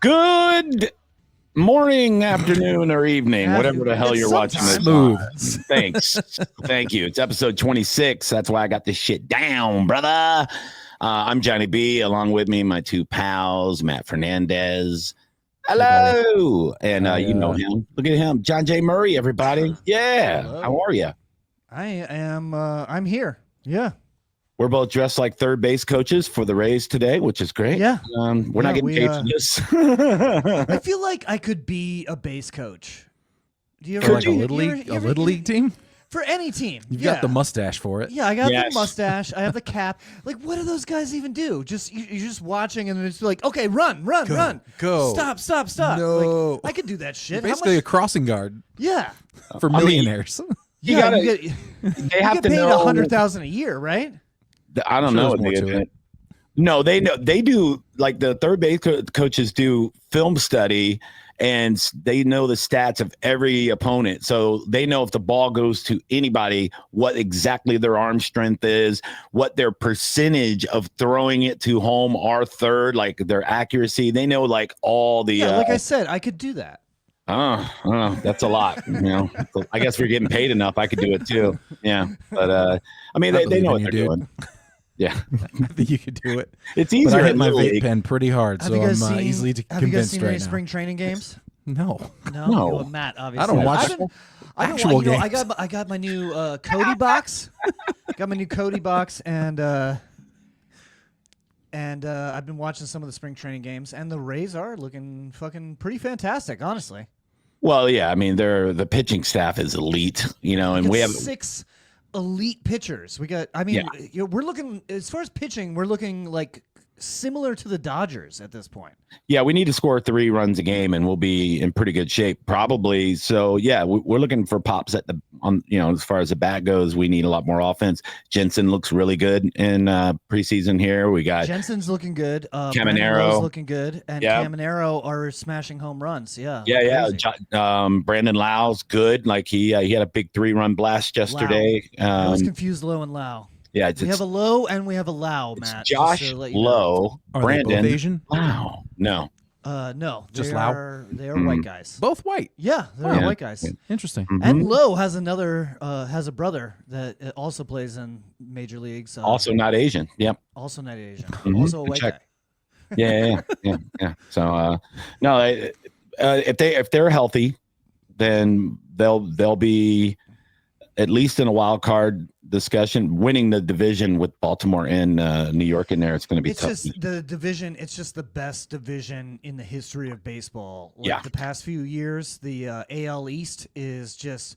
Good morning, afternoon, or evening, whatever the hell you're watching this Smooth. on. Thanks. Thank you. It's episode 26. That's why I got this shit down, brother. I'm Johnny B. Along with me, my two pals, Matt Fernandez. Hello. And you know him. Look at him. John J. Murray, everybody. Yeah. Hello. How are you? I am. I'm here. Yeah. We're both dressed like third base coaches for the Rays today, which is great. Yeah. We're not getting paid for this. I feel like I could be a base coach. Do you ever For like a little league team? For any team. You've got the mustache for it. Yeah, I got the mustache. I have the cap. Like, what do those guys even do? Just you're just watching, and it's like, okay, run, go, stop. No, like, I could do that shit. You're basically a crossing guard. Yeah, for millionaires. They have to paid know $100,000 a year, right? I don't know what they do. No, they know they do. Like the third base coaches do film study, and they know the stats of every opponent. So they know if the ball goes to anybody, what exactly their arm strength is, what their percentage of throwing it to home or third, like their accuracy. They know like all the. Yeah, like I said, I could do that. Oh, that's a lot. You know, I guess we're getting paid enough. I could do it too. Yeah, but I mean, they know what they're doing. Yeah, I think you could do it. It's easier. But I hit my vape pen pretty hard, so I'm easily convinced Have you guys seen right any now. spring training games? No. Well, Matt, obviously. I don't watch actual games. I got my new Cody box. Got my new Cody box, and I've been watching some of the spring training games, and the Rays are looking fucking pretty fantastic, honestly. Well, yeah, I mean, the pitching staff is elite, you know, and we have 6 elite pitchers. We got, we're looking, as far as pitching, we're looking like similar to the Dodgers at this point. Yeah, we need to score 3 runs a game, and we'll be in pretty good shape, probably. So, yeah, we're looking for pops at as far as the bat goes. We need a lot more offense. Jensen looks really good in preseason here. We got Jensen's looking good. Caminero looking good, and Caminero are smashing home runs. Yeah. Brandon Lau's good. Like he had a big 3-run blast yesterday. I was confused, Low and Lau. Yeah, we have a Low and we have a Lau, Matt. Josh Low, Brandon Asian? Wow, no, just Lau. They are white guys. Both white. Yeah, they're white guys. Yeah. Interesting. Mm-hmm. And Low has has a brother that also plays in major leagues. Also not Asian. Yep. Also not Asian. Mm-hmm. Also a white guy. Yeah. So no, if they're healthy, then they'll be at least in a wild card discussion. Winning the division with Baltimore and New York in there, it's going to be tough. It's just the division. It's just the best division in the history of baseball. Like the past few years, the AL East is just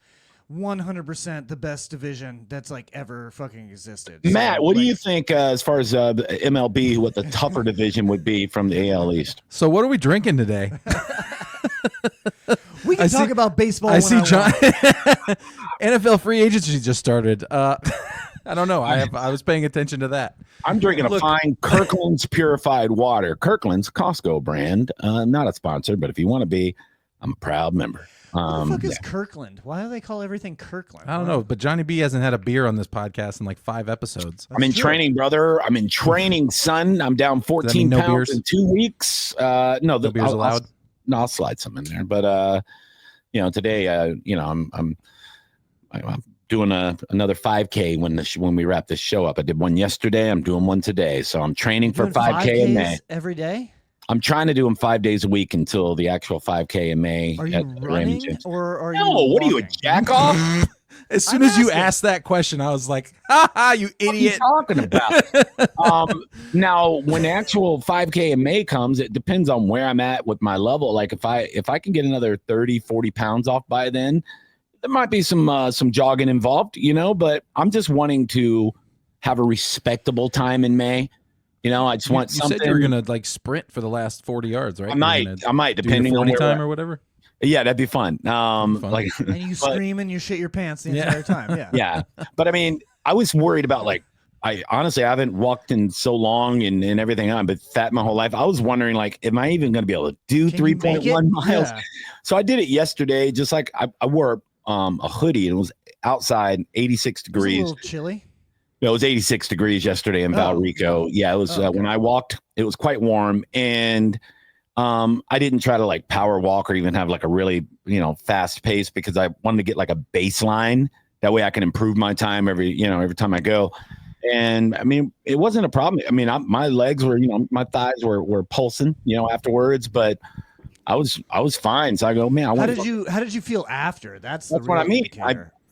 100% the best division that's like ever fucking existed. Matt, what do you think as far as MLB, what the tougher division would be from the AL East? So what are we drinking today? We can talk about baseball. I see John. NFL free agency just started. I don't know. I was paying attention to that. I'm drinking a fine Kirkland's purified water. Kirkland's Costco brand. Not a sponsor, but if you want to be, I'm a proud member. What the fuck is Kirkland? Why do they call everything Kirkland? I don't know, but Johnny B hasn't had a beer on this podcast in like 5 episodes. I'm in training, brother. I'm in training, son. I'm down 14 pounds in 2 weeks. No beers allowed. I'll slide some in there, but today, I'm doing another 5K when we wrap this show up. I did one yesterday. I'm doing one today, so I'm training for 5K in May every day. I'm trying to do them 5 days a week until the actual 5K in May. Are you running or are you? No, what are you, a jack off? As soon as you asked that question, I was like, "Ha ha, you idiot!" What are you talking about? Now, when the actual 5K in May comes, it depends on where I'm at with my level. Like if I can get another 30, 40 pounds off by then, there might be some jogging involved, but I'm just wanting to have a respectable time in May. I just want something. You said you were gonna like sprint for the last 40 yards, right? I might, depending on 40 time or whatever. Yeah, that'd be fun. And you scream and you shit your pants the entire time. Yeah. Yeah. But I mean, I was worried about I honestly haven't walked in so long and everything on, but fat my whole life. I was wondering am I even going to be able to do 3.1 miles? Yeah. So I did it yesterday. Just like I wore a hoodie and it was outside 86 degrees. It was a little chilly. It was 86 degrees yesterday in Valrico. Yeah, it was when I walked, it was quite warm. And I didn't try to like power walk or even have like a really, fast pace because I wanted to get like a baseline. That way I can improve my time every time I go. And I mean, it wasn't a problem. I mean, my legs were, my thighs were pulsing, afterwards, but I was fine. So I go, man, how did you feel after? That's what I mean.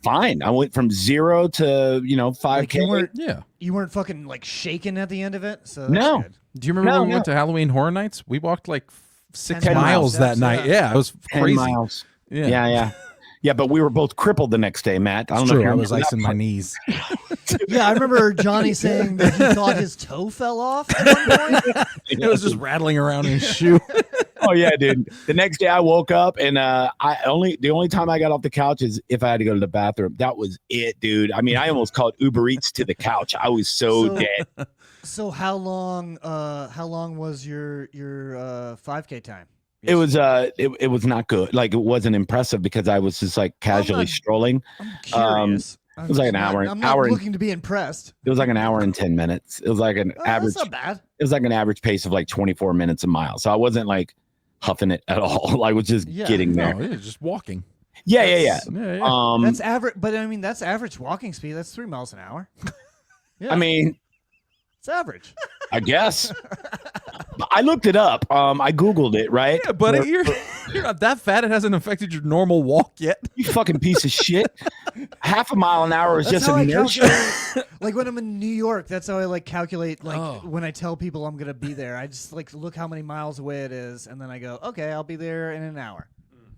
Fine. I went from 0 to 5K. You weren't fucking like shaking at the end of it. So no. Good. Do you remember when we went to Halloween Horror Nights? We walked like 6 miles that night. Yeah, it was crazy. 10 miles. Yeah, but we were both crippled the next day, Matt. I don't know if I was icing my knees. Yeah, I remember Johnny saying that he thought his toe fell off at one point. It was just rattling around in his shoe. Oh yeah, dude. The next day I woke up and the only time I got off the couch is if I had to go to the bathroom. That was it, dude. I mean, I almost called Uber Eats to the couch. I was so dead. So how long was your 5K time? It was it was not good. Like, it wasn't impressive because I was just like casually strolling. I'm curious. It was like an hour. I'm not looking to be impressed. It was like an hour and 10 minutes. It was like an average. That's not bad. It was like an average pace of like 24 minutes a mile. So I wasn't like huffing it at all. I was just getting there. No, just walking. Yeah. That's average, but I mean that's average walking speed. That's 3 miles an hour. I mean, it's average. I guess. I looked it up. I Googled it, right? Yeah, but you're not that fat. It hasn't affected your normal walk yet. You fucking piece of shit. Half a mile an hour is just inertia. Like when I'm in New York, that's how I like calculate. Like when I tell people I'm gonna be there, I just like look how many miles away it is, and then I go, okay, I'll be there in an hour.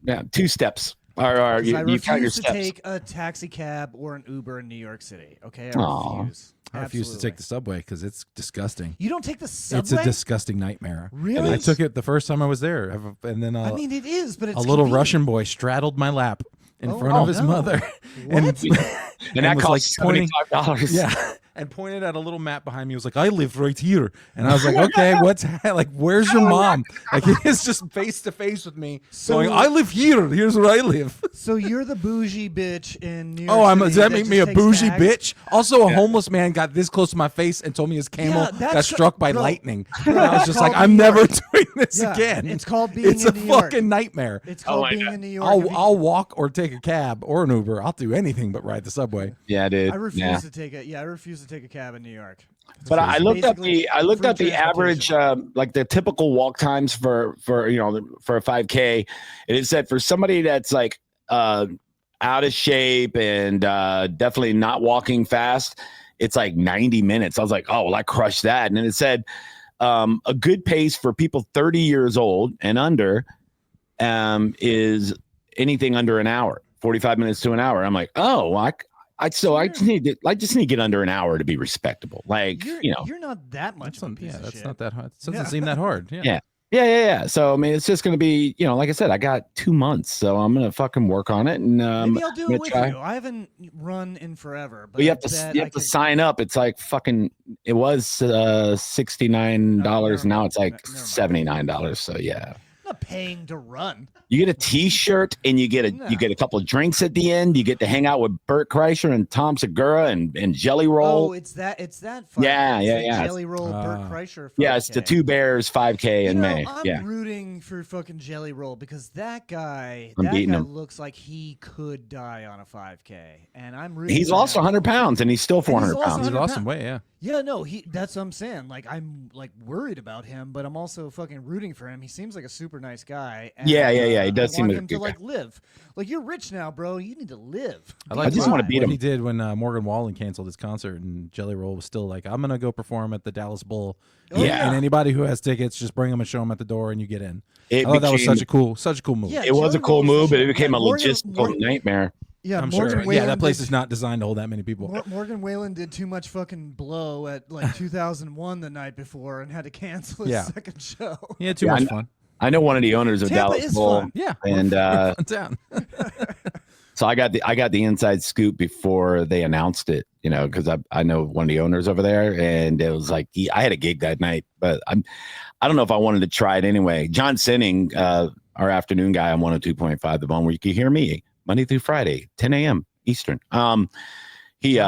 Yeah, 2 steps. Or you count your steps. I refuse to take a taxi cab or an Uber in New York City. Okay, I refuse. I refuse to take the subway because it's disgusting. You don't take the subway? It's a disgusting nightmare. Really? I took it the first time I was there, and then I mean, it is, but it's a little Russian boy straddled my lap in front of his mother, and that cost like $75. Yeah. And pointed at a little map behind me. He was like, I live right here. And I was like, okay, where's your mom? Like, he's just face to face with me going, I live here. Here's where I live. So you're the bougie bitch in New York City. Does that make me a bougie bitch? Also, a homeless man got this close to my face and told me his camel got struck by lightning. And I was just like, I'm never doing this again. It's called being in New York. It's a fucking nightmare. It's called being in New York. I'll walk or take a cab or an Uber. I'll do anything but ride the subway. Yeah, dude. I refuse to take it. I refuse to take a cab in New York. But I looked up the average like the typical walk times for a 5K, and it said for somebody that's like out of shape and definitely not walking fast, it's like 90 minutes. I was like, oh well, I crushed that. And then it said a good pace for people 30 years old and under is anything under an hour, 45 minutes to an hour. I'm like, oh, well, I just need to get under an hour to be respectable. Like, you're not that much. That's not that hard. It doesn't seem that hard. Yeah. So I mean, it's just gonna be, like I said, I got 2 months, so I'm gonna fucking work on it, and maybe I'll do it with you. I haven't run in forever, but you have to sign up. It's like fucking. It was $69. Now it's like $79. So yeah. Paying to run. You get a T-shirt and you get a couple of drinks at the end. You get to hang out with Bert Kreischer and Tom Segura and Jelly Roll. Oh, it's that. Fun. Yeah. Jelly Roll, Bert Kreischer. 5K. Yeah, it's the Two Bears 5K in May. I'm rooting for fucking Jelly Roll because that guy looks like he could die on a 5K, and I'm rooting. He's lost 100 pounds and he's still 400 pounds. He's lost some weight. Yeah. Yeah, no, that's what I'm saying. Like, I'm like worried about him, but I'm also fucking rooting for him. He seems like a super nice guy. And, yeah. He does seem like him to like live. Like, you're rich now, bro. You need to live. I just want to beat him. He did when Morgan Wallen canceled his concert, and Jelly Roll was still like, "I'm gonna go perform at the Dallas Bowl." Yeah, and anybody who has tickets, just bring them and show them at the door, and you get in. I thought that was such a cool move. Yeah, it was a cool move, but it became a logistical nightmare. Yeah, I'm sure. Yeah, that place is not designed to hold that many people. Morgan Wallen did too much fucking blow at like 2001 the night before and had to cancel his second show. He had too much fun. I know one of the owners of Tampa Dallas Bowl. Fun. Yeah, and down. So I got the inside scoop before they announced it, because I know one of the owners over there, and it was like I had a gig that night, but I don't know if I wanted to try it anyway. John Sinning, our afternoon guy on 102.5 The Bone, where you can hear me Monday through Friday, 10 a.m. Eastern. He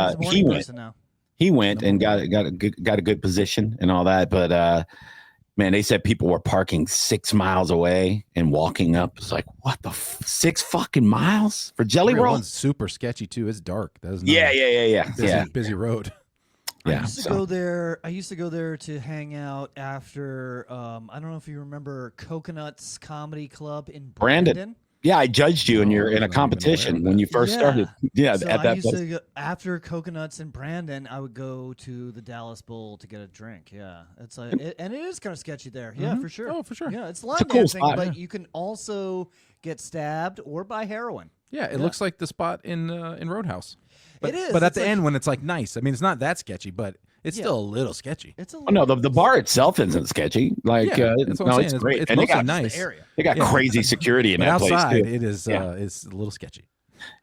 went and got a good position and all that, but Man, they said people were parking 6 miles away and walking up. It's like, what the 6 fucking miles for Jelly Roll? One's super sketchy too. It's dark. That is Yeah. Busy road. Yeah. I used to go there. I used to go there to hang out after. I don't know if you remember Coconuts Comedy Club in Brandon. Yeah, I judged you, and you're in a competition when you first started. Yeah, so at that place. To go, after Coconuts in Brandon, I would go to the Dallas Bowl to get a drink. Yeah, it's like, and it is kind of sketchy there. Yeah, for sure. Oh, for sure. Yeah, it's line It's a cool dancing, spot, but you can also get stabbed or buy heroin. Yeah, it looks like the spot in Roadhouse. But, it is. But at the end, when it's like nice, I mean, it's not that sketchy, but it's still a little sketchy. It's a Oh, no, the bar itself isn't sketchy. Like, that's what I'm saying. it's great. It's and they got nice. They got crazy security in But that outside, place too. it is it's a little sketchy.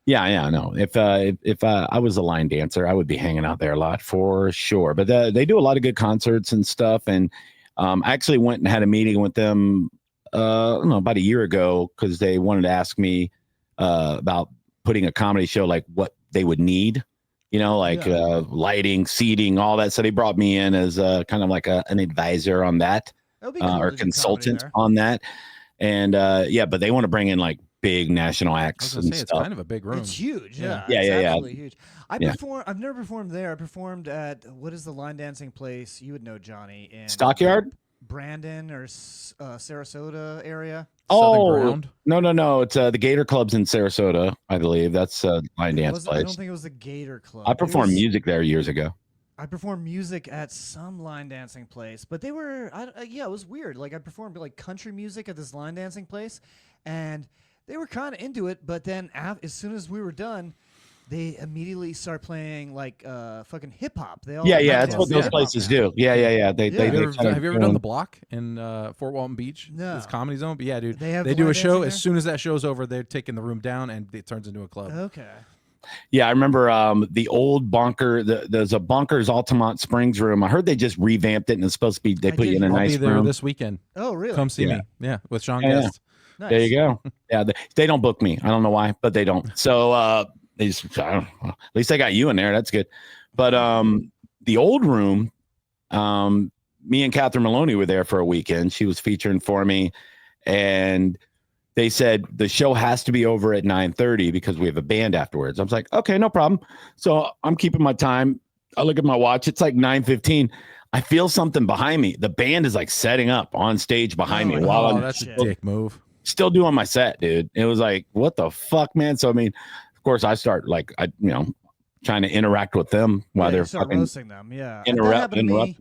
Yeah, I know. If I was a line dancer, I would be hanging out there a lot for sure. But they do a lot of good concerts and stuff. And I actually went and had a meeting with them, I don't know, about a year ago, because they wanted to ask me about putting a comedy show, like what they would need, lighting, seating, all that. So they brought me in as kind of like an advisor on that, or consultant on that. And but they want to bring in like big national acts and stuff. It's kind of a big room. It's huge. Yeah. Yeah. Absolutely huge. I've never performed there. I performed at, what is the line dancing place? You would know, Johnny. In Stockyard? Brandon or Sarasota area. Oh, no. It's the Gator Club's in Sarasota, I believe. That's a line dance place. I don't think it was the Gator Club. I performed music there years ago. I performed music at some line dancing place, but they were, it was weird. Like I performed like country music at this line dancing place, and they were kind of into it. But then as soon as we were done, they immediately start playing like fucking hip hop. That's what those places do. Yeah. Have you ever done the Block in Fort Walton Beach? No. This comedy zone. But yeah, dude, they do a show. As soon as that show's over, they're taking the room down and it turns into a club. Okay. Yeah, I remember the old Bonker. There's a Bonkers Altamont Springs room. I heard they just revamped it and it's supposed to be. They put you in a nice room. I'll be there this weekend. Oh, really? Come see me. Yeah, with Sean Guest. Nice. There you go. Yeah, they don't book me. I don't know why, but they don't. So they just, I don't know. At least I got you in there. That's good. But the old room, me and Catherine Maloney were there for a weekend. She was featuring for me, and they said the show has to be over at 9:30 because we have a band afterwards. I was like, okay, no problem. So I'm keeping my time. I look at my watch. It's like 9:15. I feel something behind me. The band is like setting up on stage behind me. While that's a dick move. Still doing my set, dude. It was like, what the fuck, man? So I mean, of course, I start like trying to interact with them while they're fucking roasting them. Yeah, interrupting me.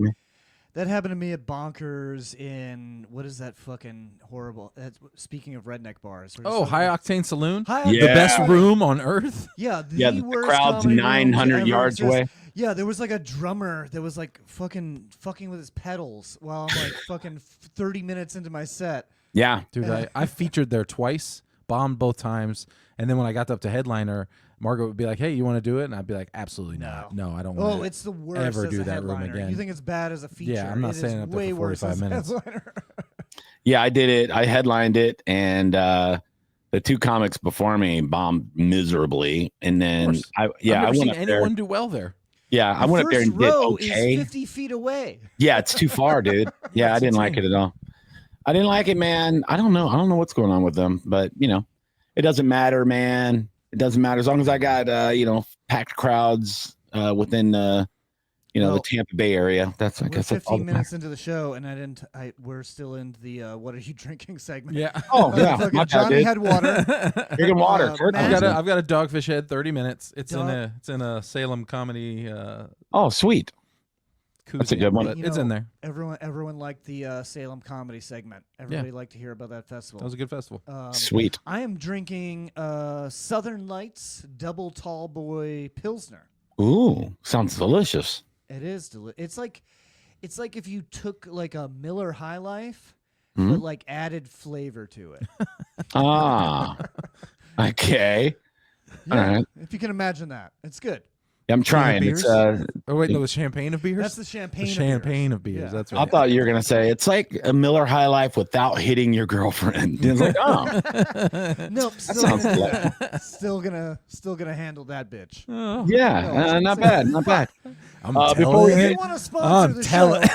That happened to me at Bonkers in, what is that fucking horrible? Speaking of redneck bars. Oh, High Octane Saloon? The best room on earth? Yeah, the crowd's 900 yards away. Yeah, there was like a drummer that was like fucking with his pedals while I'm like fucking 30 minutes into my set. Yeah. Dude, I featured there twice, bombed both times, and then when I got up to headliner, Margaret would be like, "Hey, you want to do it?" And I'd be like, "Absolutely not. No, I don't want to." Oh, it's the worst. Ever as do a that room headliner. again? You think it's bad as a feature? Yeah, I'm not staying up there for 45 minutes. Yeah, I did it. I headlined it, and the two comics before me bombed miserably. And then I've never seen anyone anyone do well there. Yeah, I went up there and did okay. Is 50 feet away. Yeah, it's too far, dude. Yeah, I didn't like it at all. I didn't like it, man. I don't know what's going on with them, but it doesn't matter, man. It doesn't matter as long as I got packed crowds within the Tampa Bay area. That's, I guess, 15 minutes into the show, and we're still in the what are you drinking segment. Yeah. Oh yeah. Johnny had water. Drinking water. I've got a Dogfish Head. 30 minutes. It's in a Salem comedy. Oh, sweet. That's a good one. It's in there. Everyone liked the Salem comedy segment. Everybody liked to hear about that festival. That was a good festival. Sweet. I am drinking Southern Lights Double Tall Boy Pilsner. Ooh, sounds delicious. It is delicious. It's like if you took like a Miller High Life, but like added flavor to it. Ah, okay. Yeah, all right. if you can imagine that, it's good. I'm trying. It's oh wait, no, the champagne of beers. That's the champagne. The champagne of beers. Yeah. That's right. I thought you were gonna say it's like a Miller High Life without hitting your girlfriend. It's like, oh, nope. That sounds like still gonna handle that bitch. Oh. Yeah, not bad. I'm before telling we you, I'm telling.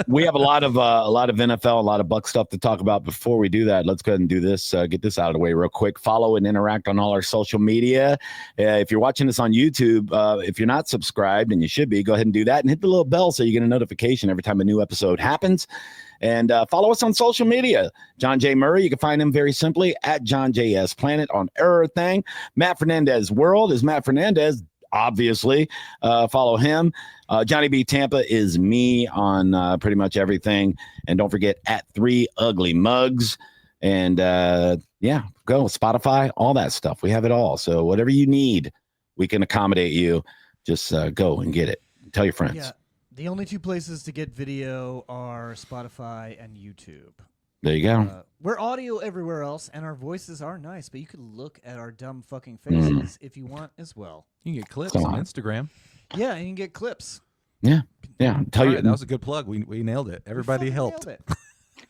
We have a lot of NFL, a lot of Bucs stuff to talk about. Before we do that, let's go ahead and do this. Get this out of the way real quick. Follow and interact on all our social media. If you're watching this on YouTube, if you're not subscribed, and you should be, go ahead and do that and hit the little bell so you get a notification every time a new episode happens. And follow us on social media. John J. Murray, you can find him very simply at John J.S. Planet on everything. Matt Fernandez World is Matt Fernandez. Obviously, follow him. Johnny B. Tampa is me on pretty much everything. And don't forget at 3 Ugly Mugs. And yeah, go Spotify, all that stuff. We have it all. So whatever you need, we can accommodate you. Just go and get it. Tell your friends. Yeah, the only 2 places to get video are Spotify and YouTube. There you go. We're audio everywhere else, and our voices are nice, but you can look at our dumb fucking faces if you want as well. You can get clips on Instagram. Yeah, and you can get clips. Yeah. Tell you that was a good plug. We nailed it. Everybody helped. Nailed it.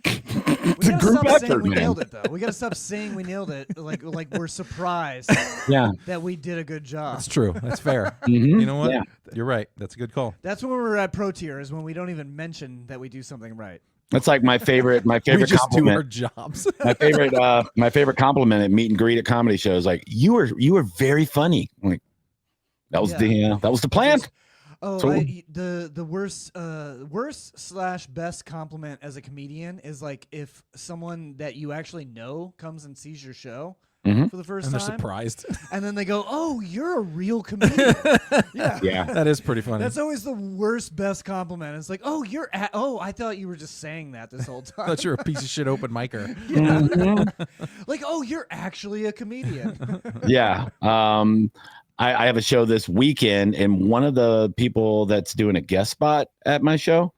It's a group effort, we man. nailed it, though. We gotta stop saying we nailed it. Like we're surprised. That we did a good job. That's true. That's fair. Mm-hmm. You know what? Yeah. You're right. That's a good call. That's when we're at Pro Tier, is when we don't even mention that we do something right. That's like my favorite We just compliment. do our jobs. my favorite compliment at meet and greet at comedy shows, like you were very funny. I'm like that was the plan. Oh, So- the worst/best compliment as a comedian is like if someone that you actually know comes and sees your show for the first And they're time, surprised. and then they go, "Oh, you're a real comedian." Yeah. That is pretty funny. That's always the worst best compliment. It's like, "Oh, I thought you were just saying that this whole time." I thought you were a piece of shit open micer. Like, "Oh, you're actually a comedian." Yeah. I have a show this weekend, and one of the people that's doing a guest spot at my show,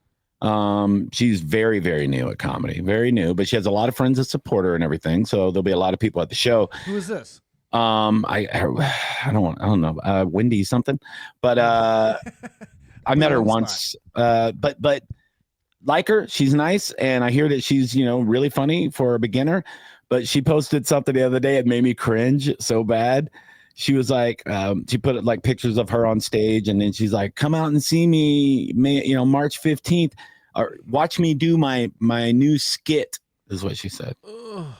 she's very, very new at comedy, very new, but she has a lot of friends that support her and everything. So there'll be a lot of people at the show. Who is this? I don't know, Wendy something, but I met her once, but like her, she's nice, and I hear that she's really funny for a beginner. But she posted something the other day, it made me cringe so bad. She was like, she put like pictures of her on stage, and then she's like, "Come out and see me, March 15th, or watch me do my new skit." Is what she said.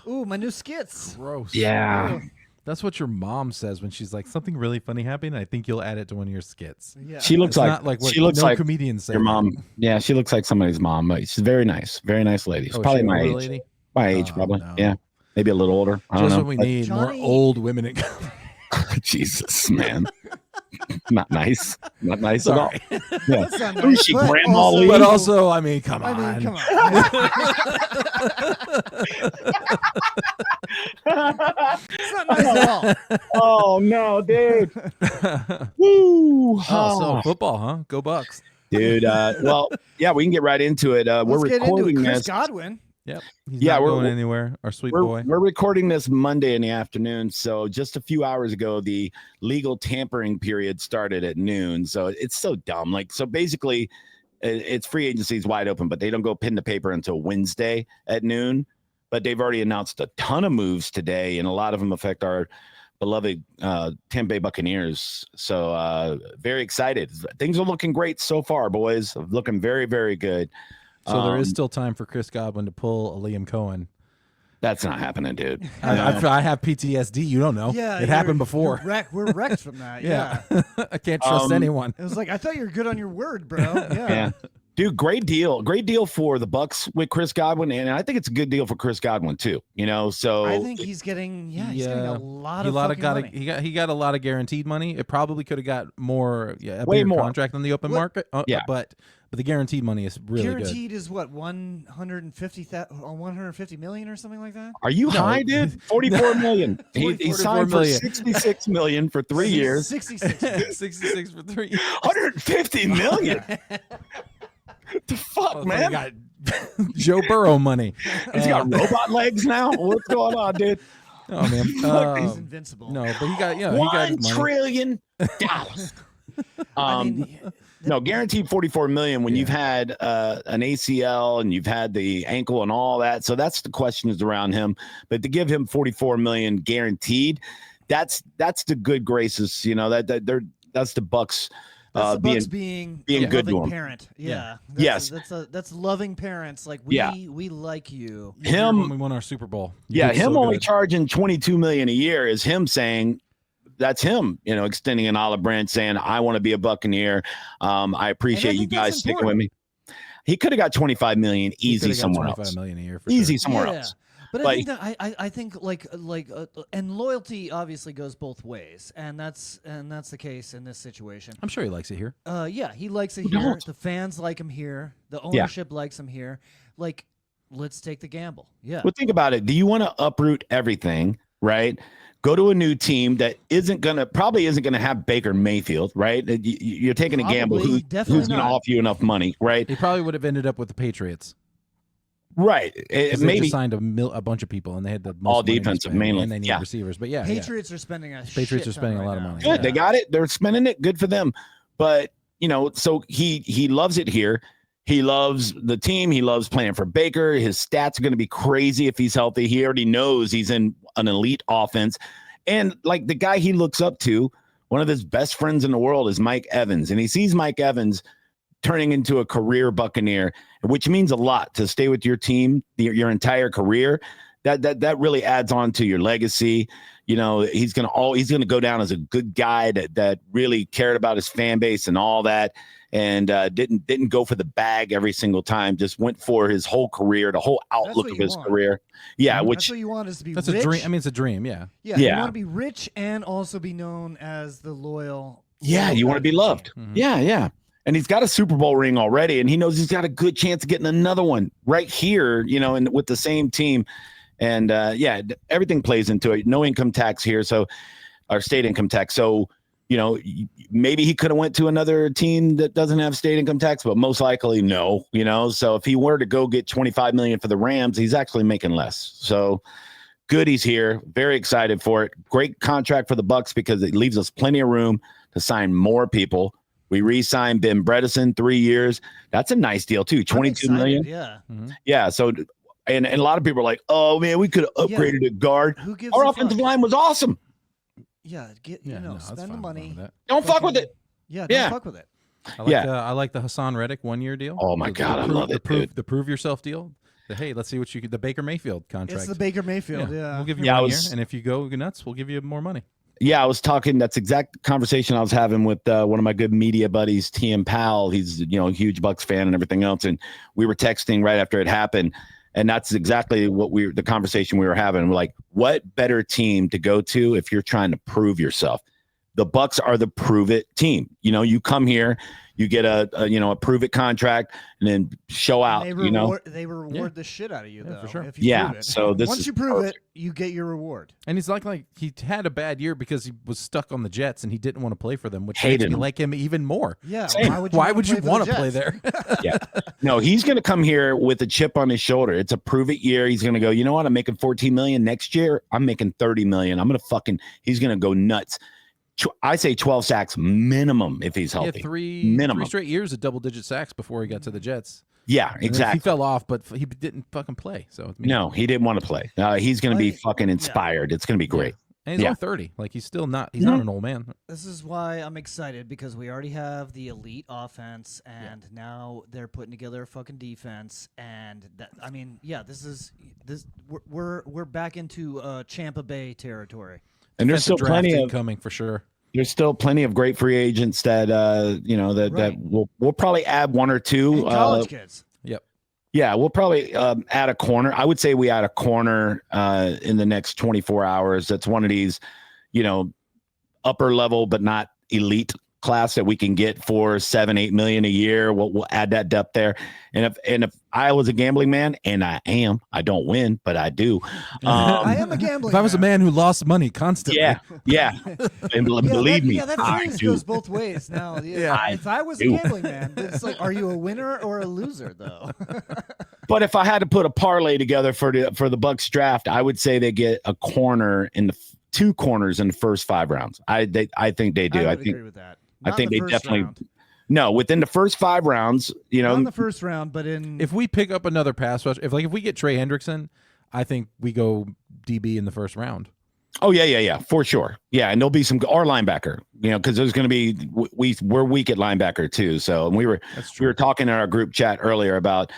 Ooh, my new skits. Gross. Yeah. That's what your mom says when she's like, something really funny happened. I think you'll add it to one of your skits. Yeah. She looks Not like what she looks no like comedians say. your mom. Yeah, she looks like somebody's mom. But she's very nice lady. She's probably my age. Lady? My age, probably. No. Yeah, maybe a little older. I don't Just know. what we need. Johnny- More old women in Jesus, man. Not nice. Not nice at all. Sorry. Yeah. That's not Who's nice, she, but Grandma also- Lee? But also, I mean, come on. I mean, come on. It's not nice at all. Oh no, dude. Woo. Oh, so football, huh? Go Bucks. Dude, well, yeah, we can get right into it. We're Let's get into recording it. Chris this. Godwin. Yep. He's Yeah, not we're- going anywhere. Our sweet We're, boy. we're recording this Monday in the afternoon. So just a few hours ago, the legal tampering period started at noon. So it's so dumb. Like, so basically, it's free agency is wide open, but they don't go pen to paper until Wednesday at noon. But they've already announced a ton of moves today, and a lot of them affect our beloved Tampa Bay Buccaneers. So very excited. Things are looking great so far, boys. Looking very, very good. So there is still time for Chris Godwin to pull a Liam Cohen. That's not happening, dude. I have PTSD. You don't know. Yeah, It happened before. We're wrecked from that. Yeah. Yeah. I can't trust anyone. It was like, I thought you were good on your word, bro. Yeah. Yeah. Dude, great deal for the Bucs with Chris Godwin, and I think it's a good deal for Chris Godwin too. So I think he's getting a lot of money. He got a lot of guaranteed money. It probably could have got more, a Way bigger more. contract on the open market. Yeah. but the guaranteed money is really Guaranteed good. is what, 150 million or something like that? Are you high, dude? 44 million. He 44 signed for million. 66 million for 3 years. 66. 66 for 3 years. 150 million. What the fuck, man? He got Joe Burrow money. He's got robot legs now. What's going on, dude? Oh man, He's invincible. No, but he got $1 his money. trillion. No, guaranteed 44 million when you've had an ACL and you've had the ankle and all that. So that's the question is around him. But to give him 44 million guaranteed, that's the good graces. That's the Bucs. That's the Bucs being good to loving him. Parent. Yeah. That's loving parents. Like we like you. Him when we won our Super Bowl. Him only charging 22 million a year is him saying. That's him, extending an olive branch, saying, "I want to be a Buccaneer. I appreciate you guys sticking with me." He could have got 25 million easy somewhere else. 25 million a year for easy sure. somewhere else. But I think that I think and loyalty obviously goes both ways, and that's the case in this situation. I'm sure he likes it here. Yeah, he likes it here. The fans like him here. The ownership likes him here. Like, let's take the gamble. Yeah. Well, think about it. Do you want to uproot everything, right? Go to a new team that probably isn't gonna have Baker Mayfield, right? You're taking a gamble. Who's gonna offer you enough money, right? He probably would have ended up with the Patriots, right? Maybe just signed a bunch of people, and they had the most all defensive mainly, and they need receivers. But Patriots are spending a lot of money. Good, they got it. They're spending it. Good for them. But so he loves it here. He loves the team. He loves playing for Baker. His stats are going to be crazy if he's healthy. He already knows he's in an elite offense. And like the guy he looks up to, one of his best friends in the world is Mike Evans. And he sees Mike Evans turning into a career Buccaneer, which means a lot to stay with your team, your entire career. That really adds on to your legacy. He's gonna go down as a good guy that really cared about his fan base and all that. And didn't go for the bag every single time. Just went for his whole career, the whole outlook of his career. Yeah, that's what you want is to be. That's rich. a dream. I mean, it's a dream. Yeah. You want to be rich and also be known as the loyal. Yeah, you want to be loved. Mm-hmm. Yeah. And he's got a Super Bowl ring already, and he knows he's got a good chance of getting another one right here. And with the same team. And everything plays into it. No income tax here, so our state income tax. So. Maybe he could have went to another team that doesn't have state income tax, but most likely no, so if he were to go get 25 million for the Rams, he's actually making less. So good. He's here. Very excited for it. Great contract for the Bucs because it leaves us plenty of room to sign more people. We re-signed Ben Bredesen 3 years. That's a nice deal too. 22 million. Yeah. Mm-hmm. Yeah. So, and a lot of people are like, oh man, we could have upgraded a guard. Who gives Our offensive line was awesome. Yeah, spend the money. Don't fuck with it. Yeah, don't fuck with it. I like the Hassan Reddick 1 year deal. Oh my God, I love it. The prove yourself deal. Hey, let's see what you could. The Baker Mayfield contract. It's the Baker Mayfield. Yeah. We'll give you 1 year, and if you go nuts, we'll give you more money. Yeah, I was talking. That's exact conversation I was having with one of my good media buddies, TM Powell. He's a huge Bucs fan and everything else, and we were texting right after it happened. And that's exactly the conversation we were having. We're like, what better team to go to if you're trying to prove yourself? The Bucs are the prove it team. You come here, you get a prove it contract, and then show out. They reward the shit out of you, though. For sure. If you prove it. So once you prove it, you get your reward. And he's like he had a bad year because he was stuck on the Jets and he didn't want to play for them, which Hated makes me like him even more. Yeah. Why would you want to play there? Yeah. No, he's going to come here with a chip on his shoulder. It's a prove it year. He's going to go, you know what? I'm making 14 million next year. I'm making 30 million. He's going to go nuts. I say 12 sacks minimum if he's healthy. Three straight years of double-digit sacks before he got to the Jets. Yeah, exactly. He fell off, but he didn't fucking play. So no, he didn't want to play. He's going to be fucking inspired. Yeah. It's going to be great. And he's only 30. Like he's not an old man. This is why I'm excited because we already have the elite offense, and now they're putting together a fucking defense. And we're back into Tampa Bay territory. And there's still plenty of coming for sure. There's still plenty of great free agents that that we'll probably add one or two and college kids. Yep. Yeah, we'll probably add a corner. I would say we add a corner in the next 24 hours. That's one of these, upper level but not elite class that we can get for $7-8 million a year. We'll add that depth there. And if I was a gambling man, and I don't win, but I do. I am a gambling. If I was a man who lost money constantly, yeah, and believe me, that phrase goes both ways. Now, if I was a gambling man, it's like, are you a winner or a loser, though? But if I had to put a parlay together for the Bucs draft, I would say they get a corner in the 2 corners in the first 5 rounds. I think they do. I think agree with that. I think they definitely. No, within the first 5 rounds, not in the first round, but if we pick up another pass rush, if we get Trey Hendrickson, I think we go DB in the first round. Oh yeah, for sure. Yeah, and there'll be some our linebacker, because there's going to be we're weak at linebacker too. So and we were talking in our group chat earlier about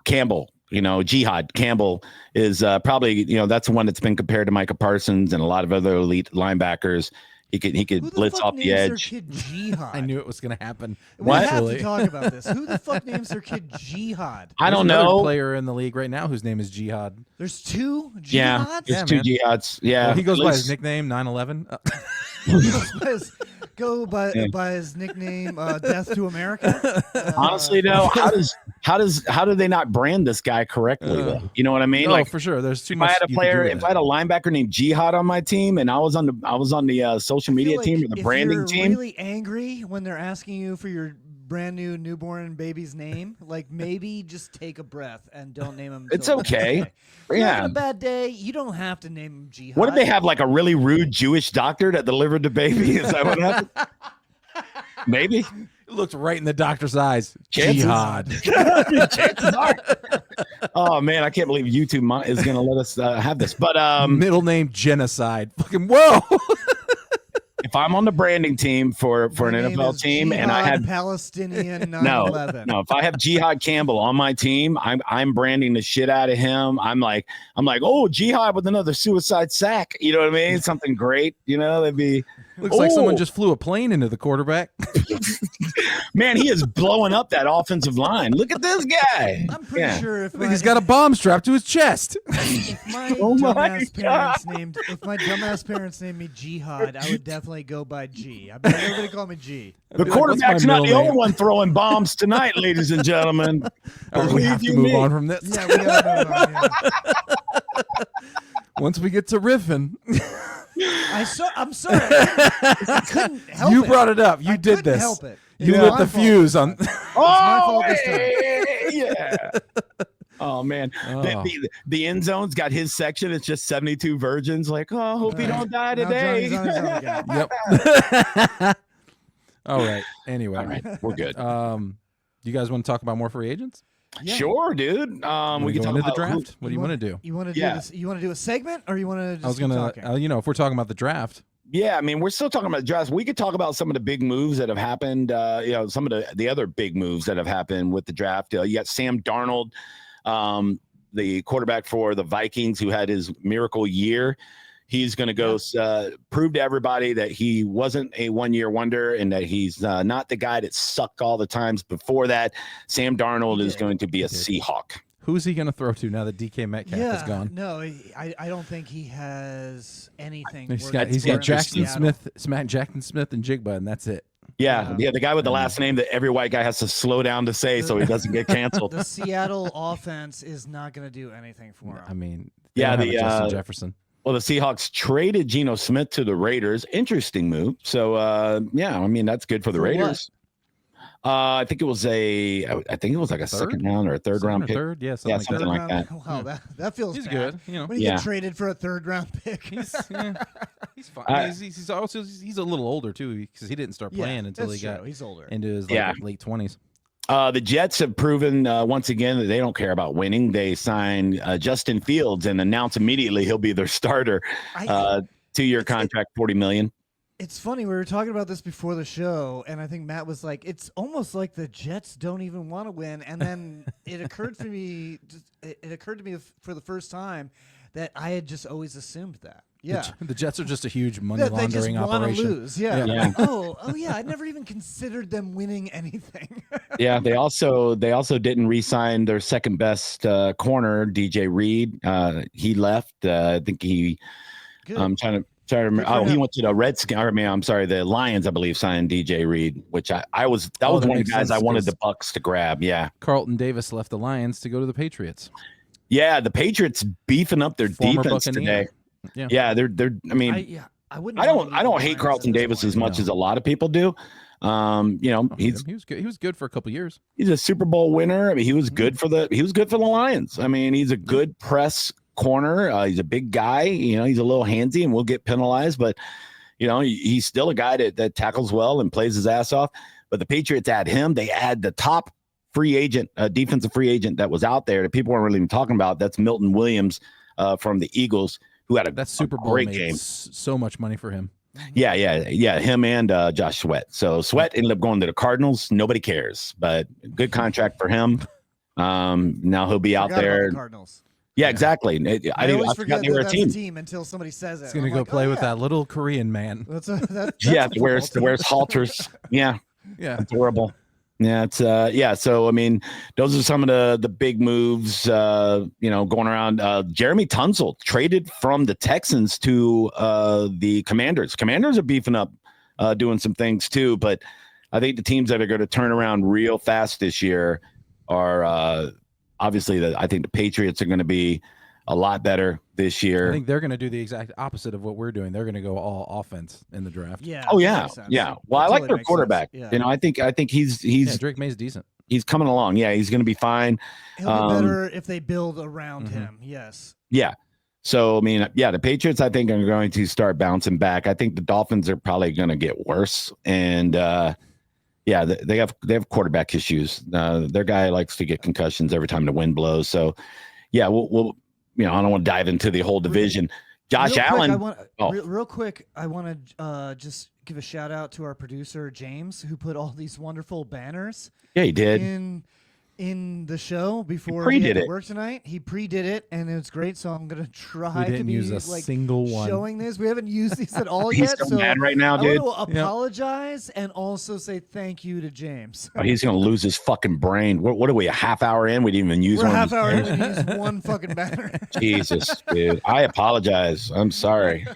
Campbell. Jihad Campbell is probably that's the one that's been compared to Micah Parsons and a lot of other elite linebackers. He could blitz off the edge. Kid Jihad? I knew it was going to happen. We have to talk about this. Who the fuck names their kid Jihad? I don't know. Player in the league right now whose name is Jihad. There's 2 Jihads? Yeah, there's 2 Jihads. Yeah. Well, he goes by his nickname 9/11. Go by his nickname Death to America. Honestly though, how do they not brand this guy correctly though? You know what I mean? No, for sure. There's too much. If I had a linebacker named Jihad on my team and I was on the social media team or the branding team. If you're really angry when they're asking you for your brand new newborn baby's name, maybe just take a breath and don't name him. It's okay. You're having a bad day. You don't have to name him Jihad. What if they have a really rude Jewish doctor that delivered the baby? Is that what happened? Maybe. Looked right in the doctor's eyes. Jihad. Chances are. Oh man, I can't believe YouTube is going to let us have this. But middle name genocide. Fucking whoa. If I'm on the branding team for an NFL team and I had Palestinian 9/11. No, if I have Jihad Campbell on my team, I'm branding the shit out of him. I'm like, oh, Jihad with another suicide sack. You know what I mean? Something great. That'd be. Looks like someone just flew a plane into the quarterback. Man, he is blowing up that offensive line. Look at this guy. I'm pretty sure he's got a bomb strapped to his chest. If my dumbass parents named me Jihad, I would definitely go by G. I bet everybody call me G. The quarterback's not the only one throwing bombs tonight, ladies and gentlemen. We have to move on from this. Yeah, we gotta move on. Yeah. Once we get to riffing. I'm sorry. I couldn't help it. You brought it up. You did this. Help it. You lit the fuse on. Oh, yeah. Oh man, the end zone's got his section. It's just 72 virgins. Hope he don't die today. Yep. All right. Anyway, all right, we're good. You guys want to talk about more free agents? Yeah. Sure, dude. We can talk about the draft. What do you want to do? You want to do this? You want to do a segment, or you want to? Just I was gonna. If we're talking about the draft. Yeah, I mean, we're still talking about the draft. We could talk about some of the big moves that have happened. Some of the other big moves that have happened with the draft. You got Sam Darnold, the quarterback for the Vikings, who had his miracle year. He's going to go prove to everybody that he wasn't a one-year wonder and that he's not the guy that sucked all the times before that. Sam Darnold is going to be a Seahawk. Who's he going to throw to now that DK Metcalf is gone? No, I don't think he has anything. He's got Jackson Smith, and Jigba, and that's it. Yeah, the guy with the last name that every white guy has to slow down to say so he doesn't get canceled. The Seattle offense is not going to do anything for him. I mean, Justin Jefferson. Well, the Seahawks traded Geno Smith to the Raiders. Interesting move. So, that's good for the Raiders. I think it was like a second round or a third round pick. Something like that. Wow, that feels he's bad. good. When you get traded for a third round pick, he's fine. He's a little older too because he didn't start playing until he's older into his late 20s. The Jets have proven once again that they don't care about winning. They signed Justin Fields and announced immediately he'll be their starter. 2-year contract, $40 million. It's funny, we were talking about this before the show, and I think Matt was like, it's almost like the Jets don't even want to win. And then it occurred to me for the first time that I had just always assumed that. Yeah, the Jets are just a huge money laundering operation. They just want to lose. Yeah. Oh yeah. I never even considered them winning anything. Yeah. They also didn't re-sign their second best corner, DJ Reed. He left. I think he. I'm trying Sorry, he went to the Redskins. I'm sorry, the Lions, I believe, signed DJ Reed, which that was one of the guys I wanted the Bucs to grab. Yeah, Carlton Davis left the Lions to go to the Patriots. Yeah, the Patriots beefing up their defense today. Yeah, they're. I mean, I don't hate Carlton Davis as much as a lot of people do. He was good. He was good for a couple years. He's a Super Bowl winner. I mean, he was good for the Lions. I mean, he's a good press corner. He's a big guy. He's a little handsy and will get penalized, but he's still a guy that tackles well and plays his ass off. But the Patriots add him. They add the top free agent, defensive free agent that was out there that people weren't really even talking about. That's Milton Williams from the Eagles, who had a Super Bowl great game. So much money for him. Yeah. Him and Josh Sweat. So Sweat ended up going to the Cardinals. Nobody cares, but good contract for him. Now he'll be out there. The Cardinals. Yeah, exactly. I always forget they were a team until somebody says it. He's going to go play with that little Korean man. That's wears halters. Yeah. It's horrible. Yeah, it's So I mean, those are some of the big moves going around. Jeremy Tunsil traded from the Texans to the Commanders. Commanders are beefing up, doing some things too, but I think the teams that are going to turn around real fast this year are obviously I think the Patriots are going to be a lot better this year. I think they're going to do the exact opposite of what we're doing. They're going to go all offense in the draft. Yeah. Oh yeah. Yeah. Well, I like their quarterback. Yeah. I think he's Drake May's decent. He's coming along. Yeah, he's going to be fine. He'll be better if they build around him. Yes. Yeah. So I mean, the Patriots I think are going to start bouncing back. I think the Dolphins are probably going to get worse, and they have quarterback issues. Their guy likes to get concussions every time the wind blows. So yeah, we'll I don't want to dive into the whole division. Josh Allen. Real quick, I want to just give a shout out to our producer James, who put all these wonderful banners. Yeah, he did. In the show before he had to work tonight. He pre-did it, and it's great. So I'm gonna try to use a single one showing this. We haven't used these at all yet. He's so mad right now, dude. I want to apologize and also say thank you to James. He's gonna lose his fucking brain. What are we? A half hour in? We didn't even use We're one. A half hour in. We used one fucking banner. Jesus, dude. I apologize. I'm sorry.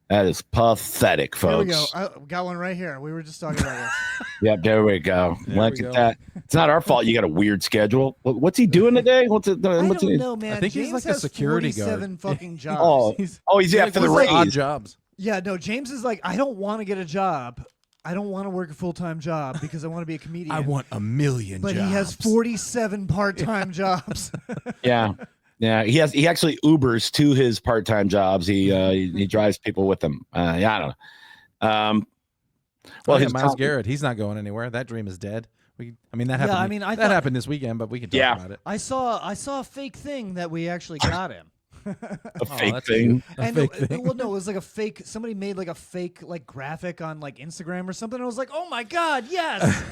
That is pathetic, folks. Here we go. I got one right here. We were just talking about this. Yep, there we go. Look at that. It's not our fault you got a weird schedule. What's he doing today? I don't know, man. I think James he's like has a security 47 fucking jobs. He's for the raise. Odd jobs. Yeah, no, James is like, I don't want to get a job. I don't want to work a full-time job because I want to be a comedian. I want a million jobs. But he has 47 part-time jobs. Yeah. Yeah, he actually Ubers to his part-time jobs. He drives people with him. I don't know. Myles Garrett, he's not going anywhere. That dream is dead. That happened. That happened this weekend, but we can talk about it. I saw a fake thing that we actually got him. A fake thing. Well, no, it was like a fake. Somebody made like a fake graphic on Instagram or something. I was like, oh my god, yes.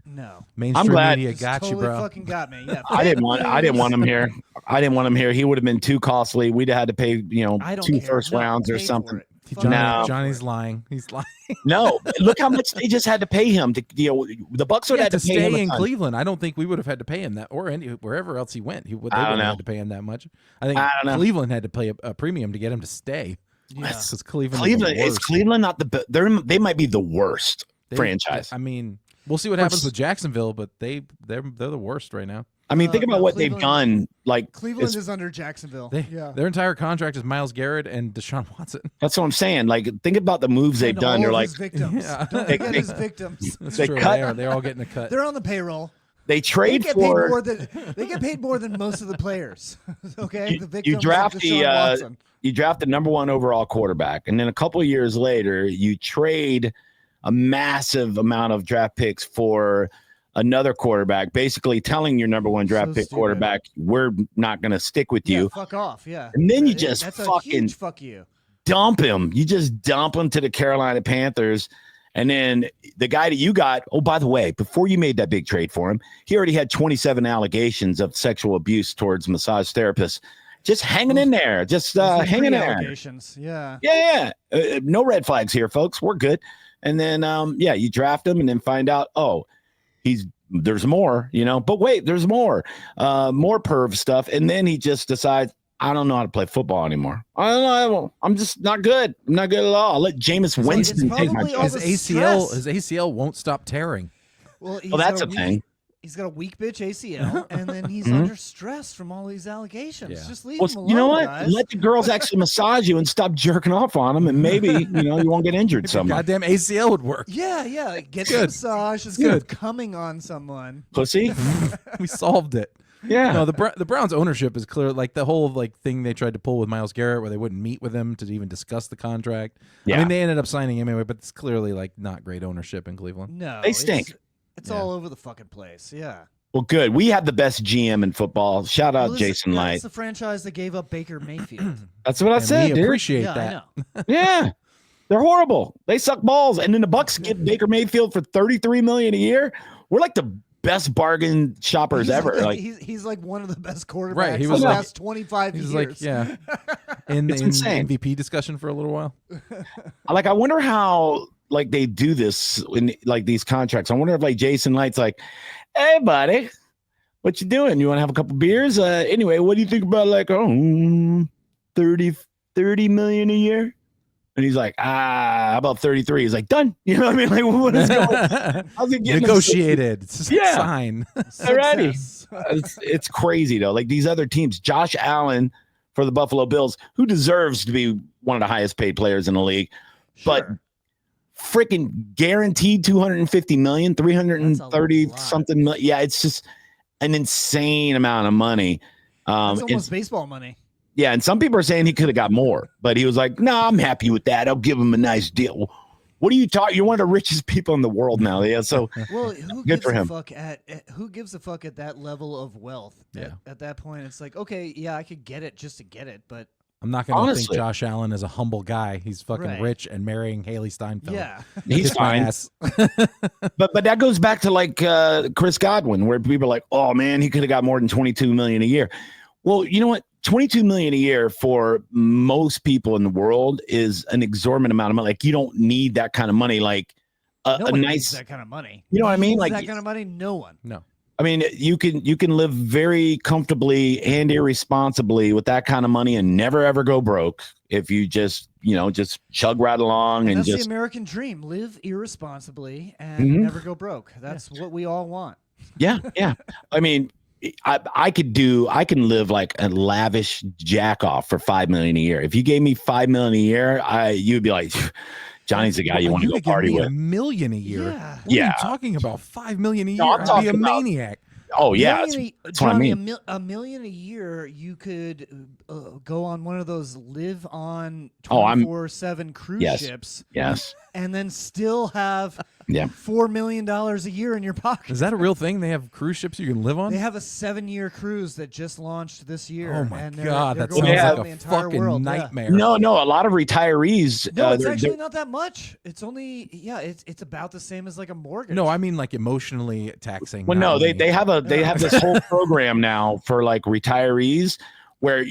No. Mainstream media got totally you, bro. Fucking got me. Yeah. I didn't want him here. He would have been too costly. We'd have had to pay, 2 first rounds or something. Johnny's lying. He's lying. No, look how much they just had to pay him. The Bucs would have had to pay him in Cleveland. I don't think we would have had to pay him that, or wherever else he went. They wouldn't have had to pay him that much. I think Cleveland had to pay a premium to get him to stay. Yeah, because Cleveland is Cleveland not the? They might be the worst franchise. I mean, we'll see what happens with Jacksonville, but they're the worst right now. I mean, think about what they've done. Cleveland is under Jacksonville. Their entire contract is Myles Garrett and Deshaun Watson. That's what I'm saying. Think about the moves they've done. They're like victims. Yeah. Don't forget his victims. That's true. They're all getting a cut. They're on the payroll. They trade for. They get paid more than most of the players. Okay, the victims. You draft the number 1 overall quarterback, and then a couple of years later, you trade a massive amount of draft picks for another quarterback, basically telling your number 1 draft pick quarterback, we're not going to stick with you. Fuck off. Yeah. And then you just fucking fuck you. Dump him. You just dump him to the Carolina Panthers. And then the guy that you got, oh, by the way, before you made that big trade for him, he already had 27 allegations of sexual abuse towards massage therapists. Just hanging in there. Just hanging there. Allegations. Yeah. Yeah. No red flags here, folks. We're good. And then, you draft him and then find out, there's more, but wait, there's more perv stuff. And then he just decides, I don't know how to play football anymore. I don't know. I'm just not good. I'm not good at all. I'll let Jameis Winston take my job. His ACL won't stop tearing. Well, that's a thing. He's got a weak bitch ACL, and then he's under stress from all these allegations. Yeah. Just leave him alone, you know what? guys. Let the girls actually massage you and stop jerking off on them, and maybe you won't get injured. Somehow. Goddamn ACL would work. Yeah. Get the massage. It's good. Coming on someone. Pussy. We solved it. Yeah. No, the Browns ownership is clear. Like the whole thing they tried to pull with Myles Garrett, where they wouldn't meet with him to even discuss the contract. Yeah. I mean, they ended up signing him anyway, but it's clearly not great ownership in Cleveland. No, they stink. It's all over the fucking place. Yeah. Well, good. We have the best GM in football. Shout out Jason Light. It's the franchise that gave up Baker Mayfield. That's what I said. We appreciate that. I know. Yeah. They're horrible. They suck balls. And then the Bucs get Baker Mayfield for $33 million a year. We're like the best bargain shoppers ever. He's like one of the best quarterbacks right. He in was the last 25 years. Like, yeah. In MVP discussion for a little while. I wonder how they do this in these contracts. I wonder if Jason Light's like, hey buddy, what you doing? You want to have a couple beers? Anyway, what do you think about 30 million a year? And he's like, how about 33? He's like, done. You know what I mean? What is going? How's it getting negotiated? It's a sign. Alrighty. It's crazy though. Like these other teams, Josh Allen for the Buffalo Bills, who deserves to be one of the highest paid players in the league, but freaking guaranteed 250 million, 330 something million. Yeah, it's just an insane amount of money. It's almost baseball money. Yeah, and some people are saying he could have got more, but he was like, "No, I'm happy with that. I'll give him a nice deal." What are you talking? You're one of the richest people in the world now. Yeah, so good for him. Who gives a fuck at that level of wealth? Yeah. At that point, it's like, okay, yeah, I could get it just to get it, but I'm not going to think Josh Allen is a humble guy. He's fucking rich and marrying Haley Steinfeld. Yeah, he's fine. but that goes back to Chris Godwin, where people are like, "Oh man, he could have got more than 22 million a year." Well, you know what? 22 million a year for most people in the world is an exorbitant amount of money. Like you don't need that kind of money. Like no one needs that kind of money. You know what I mean? Like that kind of money, no one. No. I mean, you can live very comfortably and irresponsibly with that kind of money and never ever go broke if you just chug right along and that's just the American dream: live irresponsibly and never go broke. That's what we all want. Yeah. I mean, I can live like a lavish jack off for $5 million a year. If you gave me $5 million a year, you'd be like, Johnny's the guy you want to go party with. $1 million a year. Yeah. What are you talking about? $5 million a year? No, I'd be a maniac. Oh yeah, that's what I mean. $1 million a year, you could go on one of those live on 24/7 cruise ships. Yes, and then still have $4 million a year in your pocket. Is that a real thing? They have cruise ships you can live on? They have a 7-year cruise that just launched this year. Oh my god, that sounds like a fucking nightmare. No, a lot of retirees. No, it's actually not that much. It's only it's about the same as like a mortgage. No, I mean like emotionally taxing. Well, no, they have this whole program now for like retirees where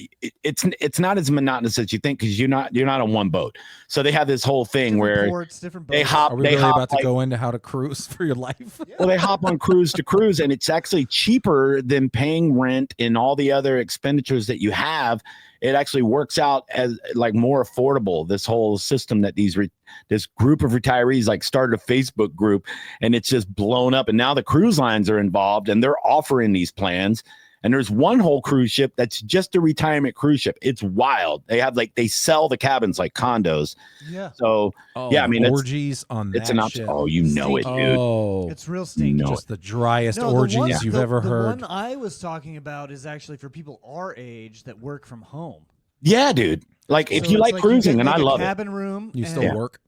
it's not as monotonous as you think because you're not on one boat. So they have this whole thing where different boats. they hop. Are we really about to go into how to cruise for your life? Well, they hop on cruise to cruise, and it's actually cheaper than paying rent and all the other expenditures that you have. It actually works out as like more affordable. This whole system that this group of retirees started a Facebook group, and it's just blown up. And now the cruise lines are involved, and they're offering these plans. And there's one whole cruise ship that's just a retirement cruise ship. It's wild. They have they sell the cabins like condos. Yeah. So I mean, orgies on that. It's an option. Oh, you know it, dude. Oh, it's real stinky. Just the driest orgies you've ever heard. The one I was talking about is actually for people our age that work from home. Yeah, dude. Like if you like cruising, and I love it. Cabin room. You still work.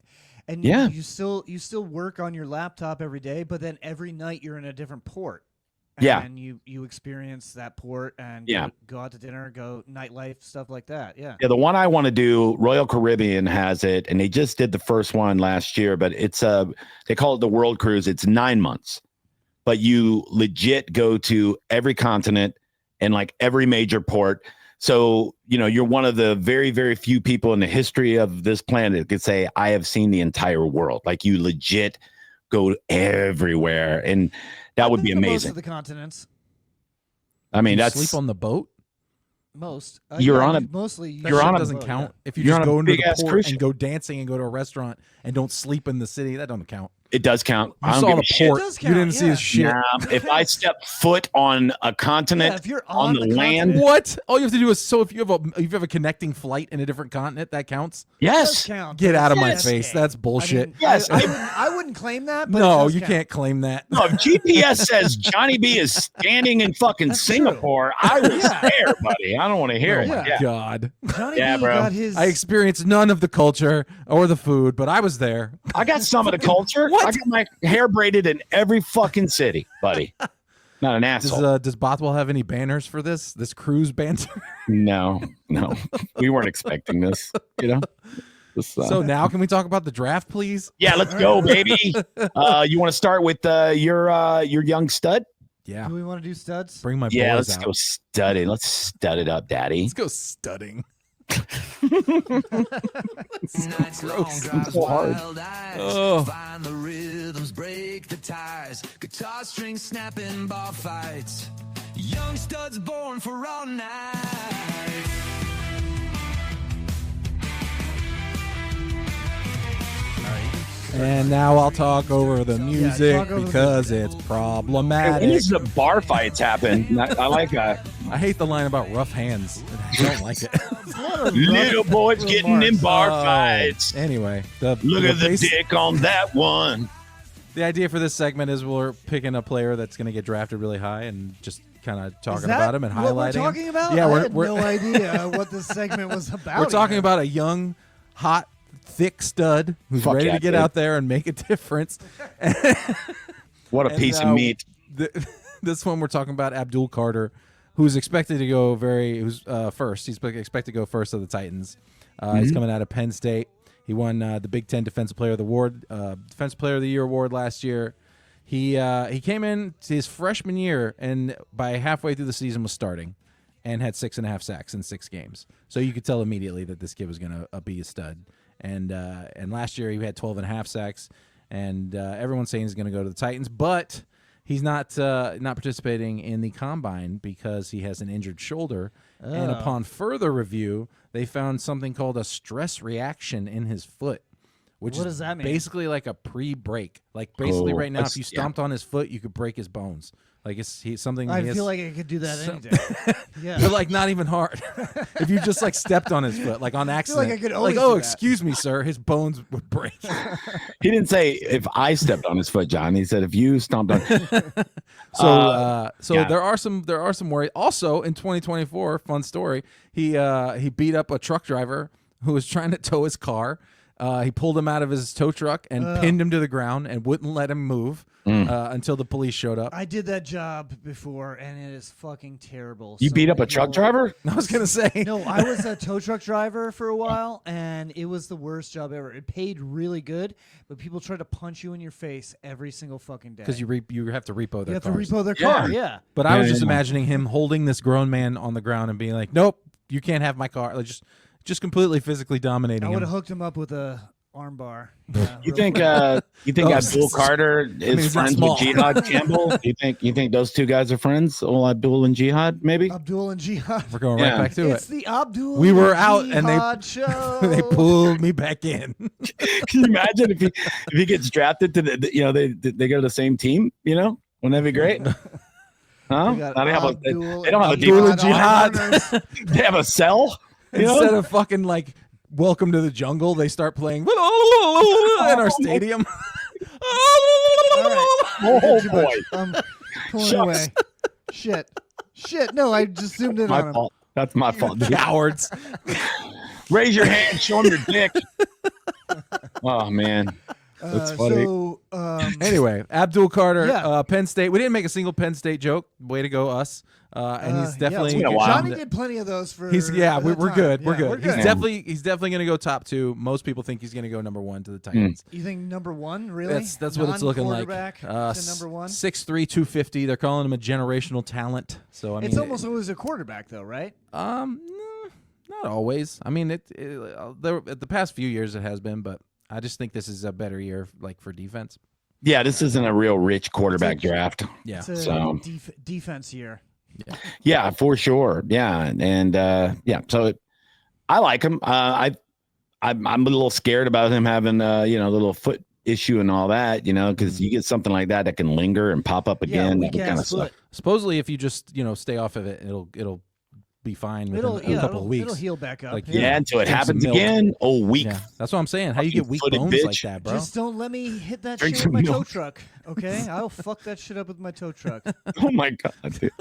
And you still work on your laptop every day, but then every night you're in a different port. And you experience that port and go out to dinner, go nightlife, stuff like that. Yeah. Yeah. The one I want to do, Royal Caribbean has it, and they just did the first one last year, but it's they call it the World Cruise. It's 9 months, but you legit go to every continent and like every major port. So, you're one of the very, very few people in the history of this planet that could say, I have seen the entire world. Like you legit go everywhere. And that would be amazing. Most of the continents. I mean, sleep on the boat. Most. You're on a mostly. You're on doesn't count. If you you're just on a go into the big-ass port cruise and ship. go dancing and go to a restaurant and don't sleep in the city, that doesn't count. It does count. You I don't saw give the a shit. port. It does You didn't count, see his shit. Nah, if I step foot on a continent, if you're on the land, continent, What? All you have to do is if you have a connecting flight in a different continent, that counts. it does yes. count. Get out of my Yes. face. That's bullshit. Yes, I wouldn't claim that. But No, it does you count. can't claim that. No, if GPS says Johnny B is standing in fucking That's Singapore, I was Yeah. there, buddy. I don't want to hear it. Oh my Yeah. God. Johnny Yeah, B bro. got his. I experienced none of the culture or the food, but I was there. I got some of the culture. What? I got my hair braided in every fucking city, buddy. Not an asshole. Does Bothwell have any banners for this cruise banter? No. We weren't expecting this, you know? So now can we talk about the draft, please? Yeah, let's go, baby. You want to start with your young stud? Yeah. Do we want to do studs? Bring my Yeah, boys let's out. go stud it. Let's stud it up, daddy. Let's go studding. Nights long drives, so hard. wild eyes. Oh. Find the rhythms, break the ties. Guitar strings snapping, bar fights. Young studs born for all night. And now I'll talk over the music talk over the because music. it's Hey, when problematic. does the bar fights happen? I like that. I hate the line about rough hands. I don't like it. Little boys getting in bar fights. Anyway, Look at the dick on that one. The idea for this segment is we're picking a player that's going to get drafted really high and just kind of talking Is that about him and what highlighting we're talking him. about? Yeah, I we're had no idea what this segment was about. we're talking here. about a young, hot, thick stud who's Fuck ready yeah, to get dude. out there and make a difference. What a And, piece of meat. This one we're talking about Abdul Carter, who's expected to go first. He's expected to go first of the Titans. He's coming out of Penn State. He won the Big Ten Defensive Player of the Year award last year. He came in to his freshman year and by halfway through the season was starting and had 6.5 sacks in 6 games. So you could tell immediately that this kid was going to be a stud. And last year he had 12.5 sacks, and everyone's saying he's going to go to the Titans, but he's not participating in the combine because he has an injured shoulder. Oh. And upon further review, they found something called a stress reaction in his foot, which What is does that mean? basically like a pre-break. Like basically right now, if that's- you stomped on his foot, you could break his bones. Like he's something. I he has- feel like I could do that any So- day. Yeah. But like not even hard. If you just like stepped on his foot, like on accident, I could always oh, do that. excuse me, sir, his bones would break. He didn't say if I stepped on his foot, John. He said if you stomped on. So yeah. there are some worries. Also in 2024, fun story. He beat up a truck driver who was trying to tow his car. He pulled him out of his tow truck and pinned him to the ground and wouldn't let him move until the police showed up. I did that job before, and it is fucking terrible. You So beat up a many truck people- driver? I was gonna say No, I was a tow truck driver for a while, and it was the worst job ever. It paid really good, but people tried to punch you in your face every single fucking day. because you have to repo their you have to cars. repo their Yeah. car. Yeah. But I was Yeah, just yeah. imagining him holding this grown man on the ground and being like, "Nope, you can't have my car." Like just completely physically dominating I would him. have hooked him up with a arm bar. Yeah, You real think quick. Abdul Carter is he's not friends small. with Jihad Campbell? You think those two guys are friends? Old Abdul and Jihad, maybe? Abdul and Jihad? We're going Yeah. right back to It's it. the Abdul. We were and out and Jihad show. They pulled me back in. Can you imagine if he gets drafted to they go to the same team? Wouldn't that be great? Huh? We got Now they have Abdul they don't have a Abdul and Jihad Jihad. they have a cell. Instead of fucking like Welcome to the Jungle, they start playing in our stadium. All right. Oh Too boy, much. I'm pulling Shucks. away. Shit. No, I just zoomed in my on him. fault. That's my fault. dude. Cowards. Raise your hand. Show them your dick. Oh man, that's funny. So, Anyway, Abdul Carter, Yeah. Penn State. We didn't make a single Penn State joke. Way to go, us. And he's definitely. it's been a while. Johnny did plenty of those for. We're the good. time. We're Yeah, good. We're good. He's definitely going to go top 2. Most people think he's going to go number 1 to the Titans. You think number one, really? That's what it's looking like. Non-quarterback to number one. 6'3", 250. They're calling him a generational talent. So I mean, It's almost always a quarterback, though, right? no, not always. I mean, the past few years it has been, but I just think this is a better year, like for defense. Yeah, this isn't a real rich quarterback draft. Yeah. It's a So- defense year. Yeah, for sure. Yeah, and so I like him. I'm a little scared about him having a little foot issue and all that, because you get something like that can linger and pop up again. That kind of stuff. Supposedly, if you just stay off of it, it'll be fine within a couple of weeks. It'll heal back up. Until it happens again. Oh, weak. Yeah, that's what I'm saying. How you get weak bones like that, bro? Just don't let me hit that shit with my tow truck, okay? I'll fuck that shit up with my tow truck. Oh my god, dude.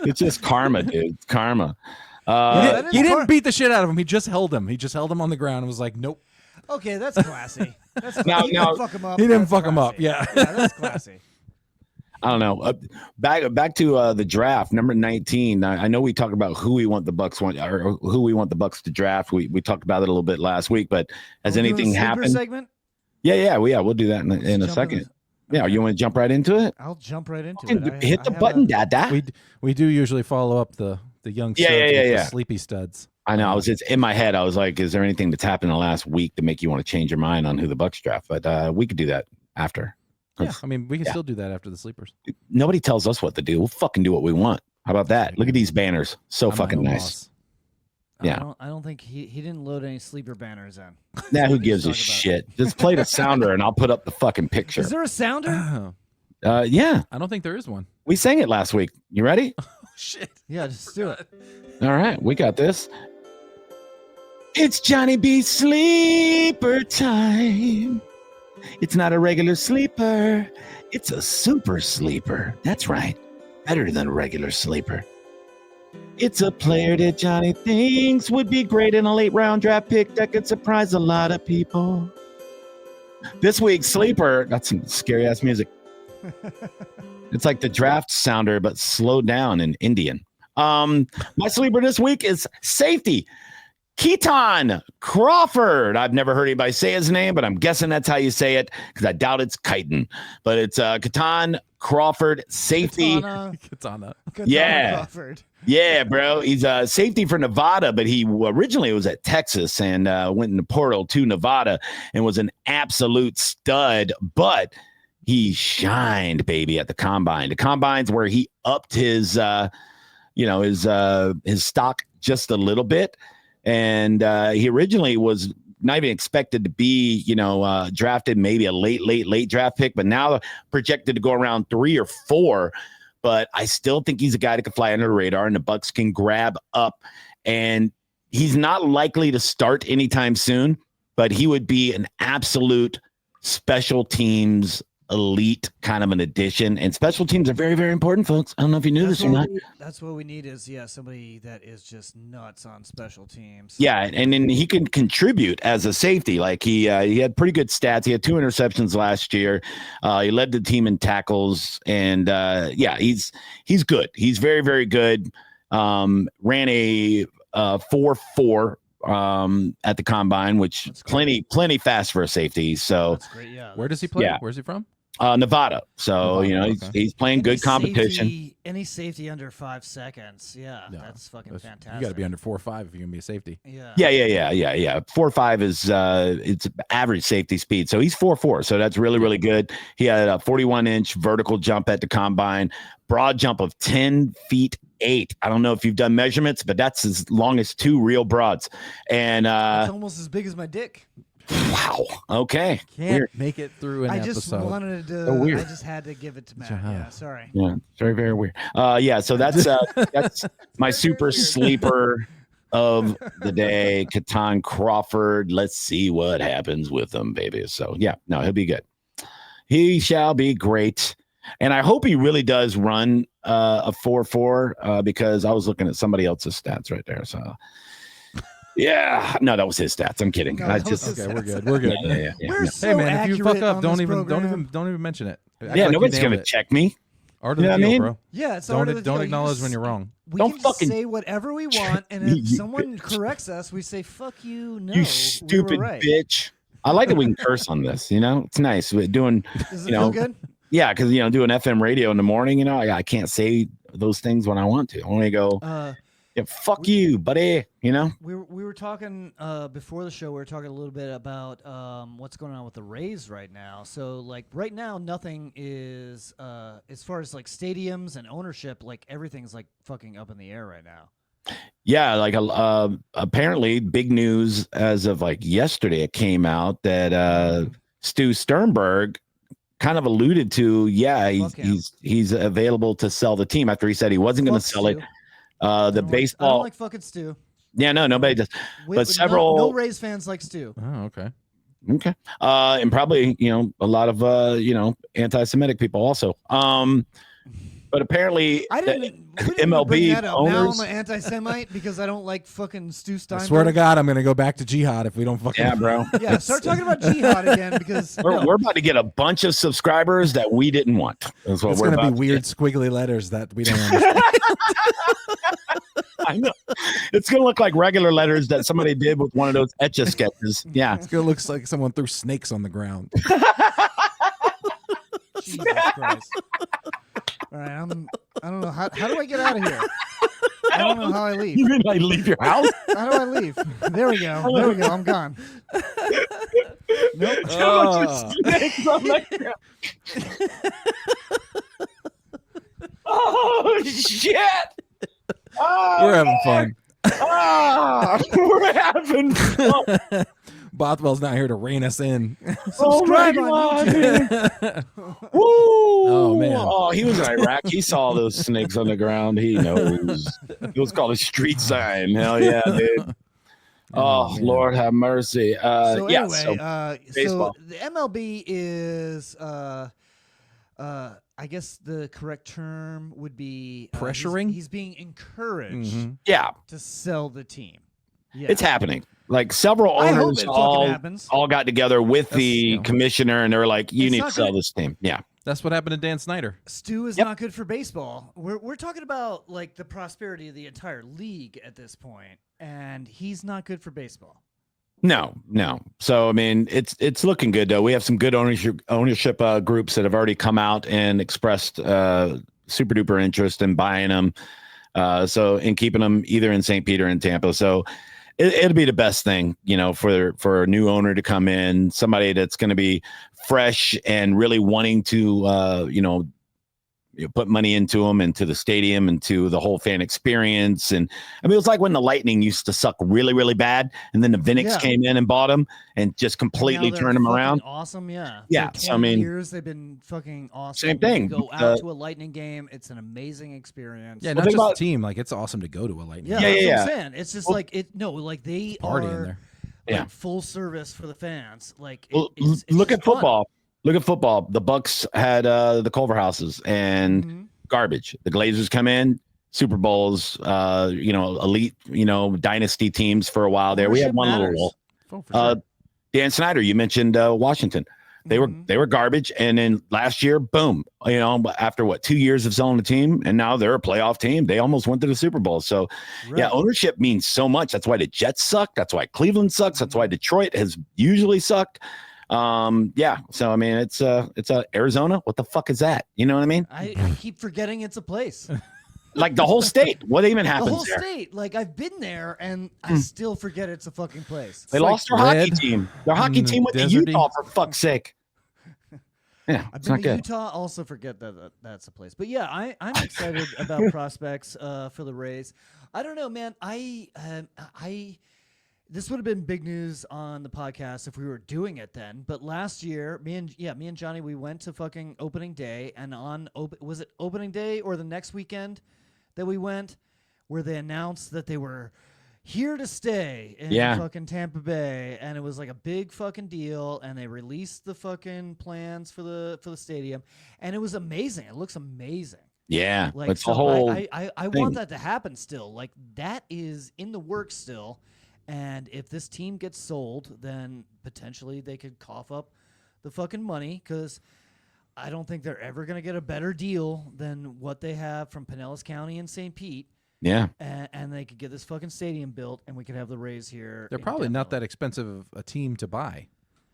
It's just karma, dude. Karma. He didn't beat the shit out of him. He just held him. He just held him on the ground and was like, nope. Okay, that's classy. He didn't fuck him up. He didn't fuck him up. Yeah, that's classy. I don't know. Back to the draft, number 19. I know we talked about who we want the Bucs or who we want the Bucs to draft. We talked about it a little bit last week, but has anything happened? Segment? Yeah, we'll do that in a second. Yeah, you want to jump right into it? I'll jump right into it. Hit the button, Dada. We do usually follow up the young studs the sleepy studs. I know. I was just in my head. I was like, is there anything that's happened in the last week to make you want to change your mind on who the Bucs draft? But we could do that after. Yeah, I mean, we can still do that after the sleepers. Nobody tells us what to do. We'll fucking do what we want. How about that? Look at these banners. So fucking nice. Yeah. I don't think he didn't load any sleeper banners in. Nah, who gives a shit? Just play the sounder and I'll put up the fucking picture. Is there a sounder? Yeah. I don't think there is one. We sang it last week. You ready? Oh, shit. Yeah, just do it. All right. We got this. It's Johnny B. Sleeper time. It's not a regular sleeper. It's a super sleeper. That's right. Better than a regular sleeper. It's a player that Johnny thinks would be great in a late round draft pick that could surprise a lot of people. This week's sleeper, that's some scary ass music. It's like the draft sounder, but slowed down in Indian. My sleeper this week is safety. Keaton Crawford. I've never heard anybody say his name, but I'm guessing that's how you say it because I doubt it's Chiton. But it's Keaton Crawford, safety. Katana. Yeah. Crawford. Yeah, bro. He's a safety for Nevada, but he originally was at Texas and went in the portal to Nevada and was an absolute stud. But he shined, baby, at the combine. The combine's where he upped his stock just a little bit. And he originally was not even expected to be, drafted maybe a late draft pick, but now projected to go around 3 or 4. But I still think he's a guy that can fly under the radar and the Bucs can grab up. And he's not likely to start anytime soon, but he would be an absolute special teams elite kind of an addition. And special teams are very, very important, folks. I don't know if you knew this or not. That's what we need is, somebody that is just nuts on special teams. Yeah, and then he can contribute as a safety. Like he had pretty good stats. He had 2 interceptions last year. He led the team in tackles. And, he's good. He's very, very good. Ran a 4.4 at the combine, which is plenty fast for a safety. So that's great. Yeah. Where does he play? Yeah. Where's he from? Nevada. So, he's playing good competition. Any safety under 5 seconds. Yeah, that's fucking fantastic. You got to be under 4 or 5 if you're going to be a safety. Yeah. Yeah. 4.5 is it's average safety speed. So he's 4.4. So that's really, really good. He had a 41-inch vertical jump at the combine, broad jump of 10 feet 8. I don't know if you've done measurements, but that's as long as 2 real broads. And it's almost as big as my dick. Wow. Okay. Can't make it through an episode. I just wanted to. So weird. I just had to give it to Matt. Yeah. Sorry. Yeah. Very, very weird. So that's my super sleeper of the day, Keaton Crawford. Let's see what happens with him, baby. So he'll be good. He shall be great. And I hope he really does run a 4.4 because I was looking at somebody else's stats right there. So. Yeah, no, that was his stats. I'm kidding. Okay, we're good. We're good. Yeah. We're so hey man, if you fuck up, don't even mention it. Nobody's gonna check me. Art of the deal, bro. Yeah, it's don't acknowledge when you're wrong. We can fucking say whatever we want, and if someone corrects us, we say "fuck you." No, you stupid bitch. I like that we can curse on this. It's nice. We're doing. Does it feel good? Yeah, because doing FM radio in the morning. I can't say those things when I want to. I only go. Yeah, fuck you, buddy. You know, we were talking before the show. We were talking a little bit about what's going on with the Rays right now. So like right now, nothing is as far as like stadiums and ownership. Like everything's like fucking up in the air right now. yeah, like apparently big news as of like yesterday. It came out that Stu Sternberg kind of alluded to, he's available to sell the team after he said he wasn't going to sell it. The baseball. I don't like fucking Stu. Yeah, no, nobody does. But several no Rays fans like Stu. Oh, okay. Okay. And probably, a lot of anti-Semitic people also. But apparently I didn't MLB bring that up. owners. Now I'm an anti-Semite because I don't like fucking Stu Steinberg. I swear to God, I'm going to go back to jihad if we don't fucking. Yeah, bro. Yeah, start talking about jihad again because we're about to get a bunch of subscribers that we didn't want. That's what it's we're going to about be weird, squiggly letters that we don't understand. I know. It's going to look like regular letters that somebody did with one of those Etch-a-Sketches. Yeah. It's going to look like someone threw snakes on the ground. Jesus Christ. All right, I don't know. How do I get out of here? I don't know how I leave. You mean I leave your house? How do I leave? There we go. I'm gone. Nope. Oh, shit. We're having fun. We're having fun. Bothwell's not here to rein us in. Subscribe on YouTube. Woo! Oh, man. Oh, he was in Iraq. He saw those snakes on the ground. He knows. It was called a street sign. Hell yeah, dude. Oh, Lord have mercy. So yeah, anyway, baseball. So the MLB is, I guess the correct term would be pressuring. He's being encouraged to sell the team. Yeah. It's happening. Like several owners all got together with the commissioner, and they were like, "You need to sell this team." Yeah, that's what happened to Dan Snyder. Stu is not good for baseball. We're talking about like the prosperity of the entire league at this point, and he's not good for baseball. No. So I mean, it's looking good though. We have some good ownership groups that have already come out and expressed super duper interest in buying them. So in keeping them either in St. Peter and Tampa. So it'll be the best thing, for a new owner to come in, somebody that's going to be fresh and really wanting to, put money into them, into the stadium, into the whole fan experience. And I mean, it was like when the Lightning used to suck really, really bad, and then the Vinix came in and bought them and just completely turned them around. Awesome, yeah. Yeah. For 20 years they've been fucking awesome. Same thing. Go out to a Lightning game; it's an amazing experience. Yeah, not just a team. Like it's awesome to go to a Lightning. Yeah, game. That's what I'm saying. It's just like it. No, like they party are in there. like full service for the fans. Like it's look at football. Fun. Look at football. The Bucs had the Culver Houses and garbage. The Glazers come in, Super Bowls, elite, dynasty teams for a while there. We had one little Dan Snyder, you mentioned Washington. They were garbage, and then last year, boom, after 2 years of selling the team, and now they're a playoff team. They almost went to the Super Bowl. So yeah, ownership means so much. That's why the Jets suck. That's why Cleveland sucks. That's why Detroit has usually sucked. So I mean, it's Arizona. What the fuck is that? You know what I mean? I keep forgetting it's a place. Like the whole state. What even happens there? The whole state. Like I've been there and I still forget it's a fucking place. They lost their hockey team. Their hockey team went to Utah, for fuck's sake. Yeah, I've been to Utah. Also forget that that's a place. But yeah, I'm excited about prospects for the Rays. I don't know, man. This would have been big news on the podcast if we were doing it then. But last year, me and Johnny, we went to fucking opening day, and was it opening day or the next weekend that we went, where they announced that they were here to stay in fucking Tampa Bay, and it was like a big fucking deal, and they released the fucking plans for the stadium, and it was amazing. It looks amazing. Yeah, like it's the whole. I want that to happen still. Like that is in the works still. And if this team gets sold, then potentially they could cough up the fucking money, because I don't think they're ever going to get a better deal than what they have from Pinellas County and St. Pete. Yeah. And they could get this fucking stadium built, and we could have the Rays here. They're probably not that expensive of a team to buy.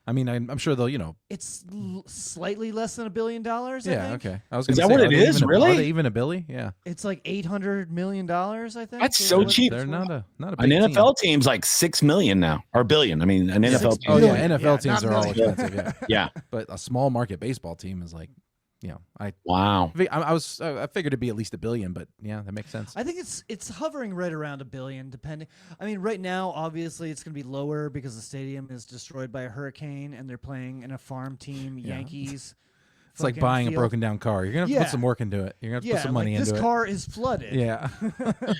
I mean, I'm sure they'll, It's slightly less than $1 billion. I Yeah, think. okay. I was Is gonna that say, what it is? Are Really? they even a Billy? Yeah. It's like $800 million. I think That's so cheap. They're not a An big NFL team's like $6 million now, or $1 billion. I mean, an NFL team. Oh yeah, billion. NFL teams not are all million. expensive. Yeah. Yeah. But a small market baseball team is like, Wow. I figured it'd be at least $1 billion, but yeah, that makes sense. I think it's hovering right around $1 billion, depending. I mean, right now, obviously, it's going to be lower because the stadium is destroyed by a hurricane, and they're playing in a farm team, Yankees. It's like buying a broken down car. You're gonna have to put some work into it. You're gonna have to put some money into it. This car is flooded. Yeah.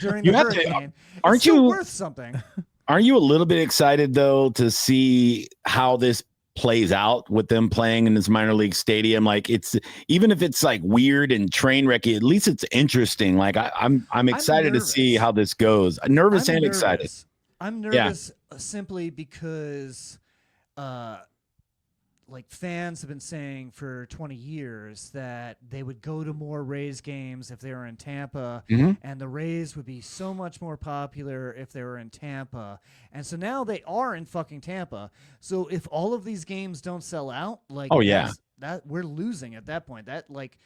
During the hurricane. Aren't it's still you worth something? Aren't you a little bit excited though to see how this plays out with them playing in this minor league stadium? Like, it's even if it's like weird and train wrecky, at least it's interesting. Like I'm excited to see how this goes. Nervous and excited. I'm nervous simply because like fans have been saying for 20 years that they would go to more Rays games if they were in Tampa, and the Rays would be so much more popular if they were in Tampa. And so now they are in fucking Tampa. So if all of these games don't sell out, like, that we're losing at that point. That like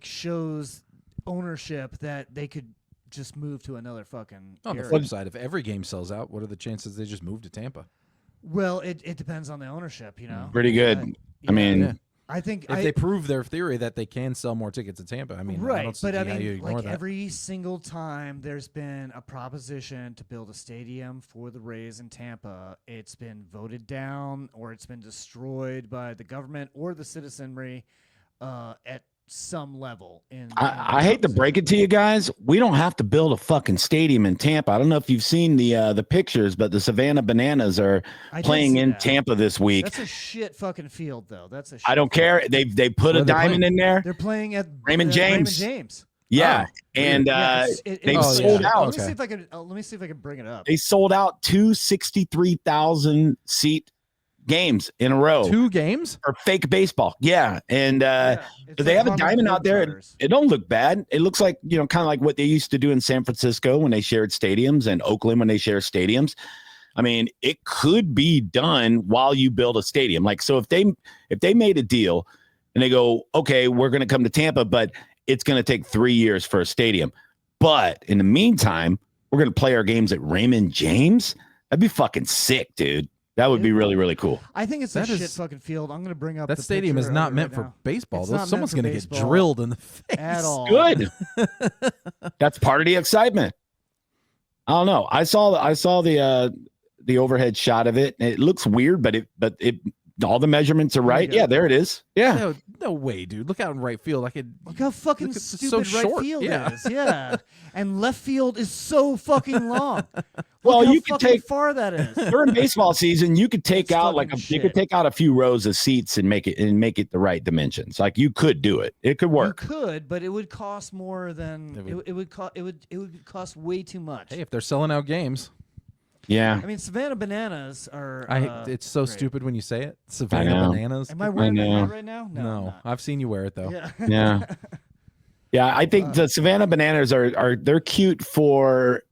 shows ownership that they could just move to another fucking On the area. flip side, if every game sells out, what are the chances they just move to Tampa? Well, it depends on the ownership, Pretty good. I mean, I think if they prove their theory that they can sell more tickets to Tampa, I mean, right. I don't see how you ignore like that. every single time there's been a proposition to build a stadium for the Rays in Tampa, it's been voted down or it's been destroyed by the government or the citizenry at some level. I hate to break it to you guys, we don't have to build a fucking stadium in Tampa. I don't know if you've seen the pictures, but the Savannah Bananas are playing in Tampa this week. That's a shit fucking field, though. That's a. I don't care. They put a diamond in there. They're playing at Raymond James. Raymond James. Yeah, and they sold out. Let me see if I can. Let me see if I can bring it up. They sold out 263,000 seat games in a row. 2 games for fake baseball. Yeah, and they have a diamond out there. It don't look bad. It looks like, kind of like what they used to do in San Francisco when they shared stadiums, and Oakland when they share stadiums. I mean, it could be done while you build a stadium. Like, so if they made a deal and they go, okay, we're going to come to Tampa, but it's going to take 3 years for a stadium. But in the meantime, we're going to play our games at Raymond James. That'd be fucking sick, dude. That would be really, really cool. I think it's a shit fucking field. I'm going to bring up that stadium is not meant for baseball. Someone's going to get baseball drilled in the face. At all. Good. That's part of the excitement. I don't know. I saw the overhead shot of it. It looks weird, but it all the measurements are right. Yeah, there it is. Yeah. No way, dude. Look out in right field. Look how fucking stupid so right short. field is. Yeah. And left field is so fucking long. Well, Look how you could fucking take far that is. During baseball season, you could take out you could take out a few rows of seats and make it the right dimensions. Like, you could do it. It could work. You could, but it would cost more than it would cost way too much. Hey, if they're selling out games. Yeah. I mean, Savannah Bananas are. It's so great. stupid when you say it. Savannah Bananas. Am I wearing it right now? No, I've seen you wear it though. Yeah. Yeah. Yeah, I think the Savannah Bananas they're cute for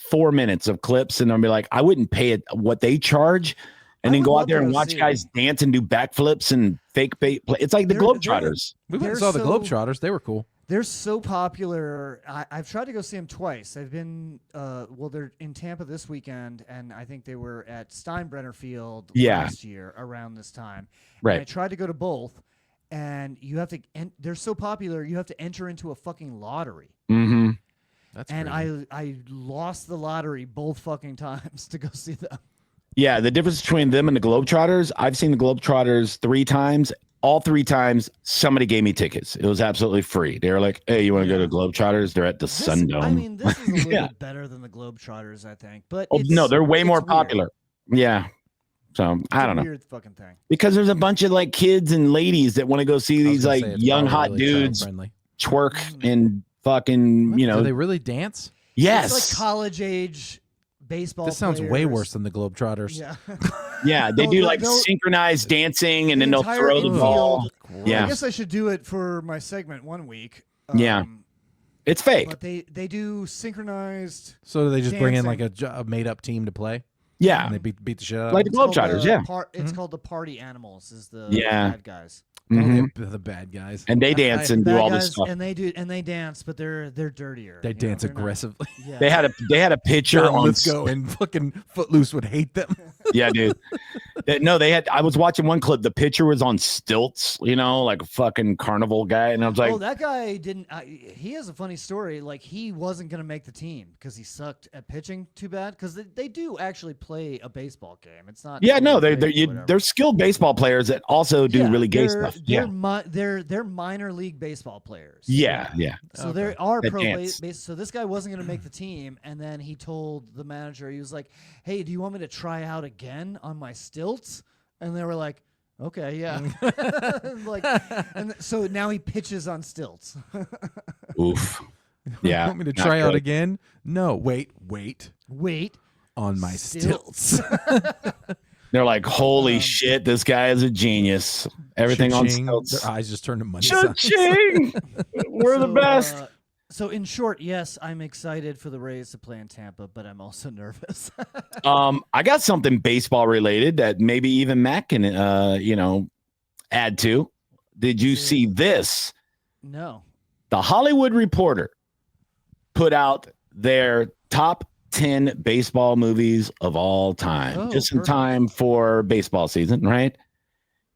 4 minutes of clips, and I'll be like, I wouldn't pay it what they charge, and then go out there and watch guys dance and do backflips and fake bait play. It's like the Globetrotters. We went and saw the Globetrotters. They were cool. They're so popular. I've tried to go see them twice. I've been, they're in Tampa this weekend, and I think they were at Steinbrenner Field last year around this time. Right. And I tried to go to both, and you have to. They're so popular, you have to enter into a fucking lottery. Mm-hmm. That's and crazy. I lost the lottery both fucking times to go see them. Yeah, the difference between them and the Globetrotters, I've seen the Globetrotters 3 times. All 3 times, somebody gave me tickets. It was absolutely free. They were like, hey, you want to go to Globetrotters? They're at the Sundome. I mean, this is a little bit better than the Globetrotters, I think. But no, they're way more weird. popular. Yeah. So, I don't know. Weird fucking thing. Because there's a bunch of like kids and ladies that want to go see these like young, hot really dudes twerk and fucking, Do they really dance? Yes. It's like college age baseball. This sounds way players. worse than the Globetrotters. Yeah. Yeah, they do like synchronized dancing, and then they'll throw the ball. Yeah. I guess I should do it for my segment one week. Yeah. It's fake. But they do synchronized. So do they just bring in like dancing. a made up team to play? Yeah. And they beat the shit out of Like them. the Globetrotters, yeah. It's called the Party Animals. Is the Yeah. bad guys. The bad guys. And they dance and do all this stuff. And they dance, but they're dirtier. They dance aggressively. Yeah. They had a picture John on Lithgow and fucking Footloose would hate them. Yeah, dude. I was watching one clip. The pitcher was on stilts, like a fucking carnival guy. And I was like, that guy didn't. He has a funny story. Like, he wasn't going to make the team because he sucked at pitching too bad. Because they do actually play a baseball game. It's not. Yeah, no, they're skilled baseball players that also do really gay stuff. They're minor league baseball players. Yeah. So there are That pro dance. base. So this guy wasn't going to make the team, and then he told the manager, he was like, "Hey, do you want me to try out again on my stilts?" And they were like, "Okay, yeah." And so now he pitches on stilts. Oof. Yeah. Want me to try out again? No. Wait. On my Stilts. They're like, holy shit, this guy is a genius. Everything on stilts. Their eyes just turned to money. Cha-ching! We're the best. So in short, yes, I'm excited for the Rays to play in Tampa, but I'm also nervous. I got something baseball related that maybe even Matt can, add to. Did you see this? No. The Hollywood Reporter put out their top 10 baseball movies of all time, just in time for baseball season, right?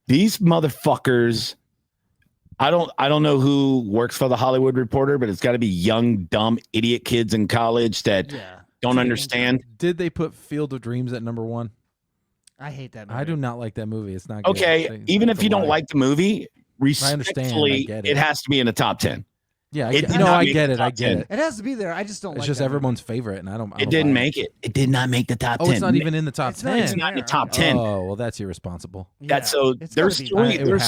These motherfuckers, I don't know who works for the Hollywood Reporter, but it's got to be young, dumb, idiot kids in college that don't understand. Did they put Field of Dreams at number 1? I hate that movie. I do not like that movie. It's not okay. Good. Even if you don't like the movie, I understand. I get it has to be in the top 10. Yeah, I get it. It has to be there. I just don't like it. It's just everyone's favorite, and I don't. It didn't make it. It did not make the top 10. Oh, it's not even in the top 10. It's not in the top 10. Oh, well, that's irresponsible. There's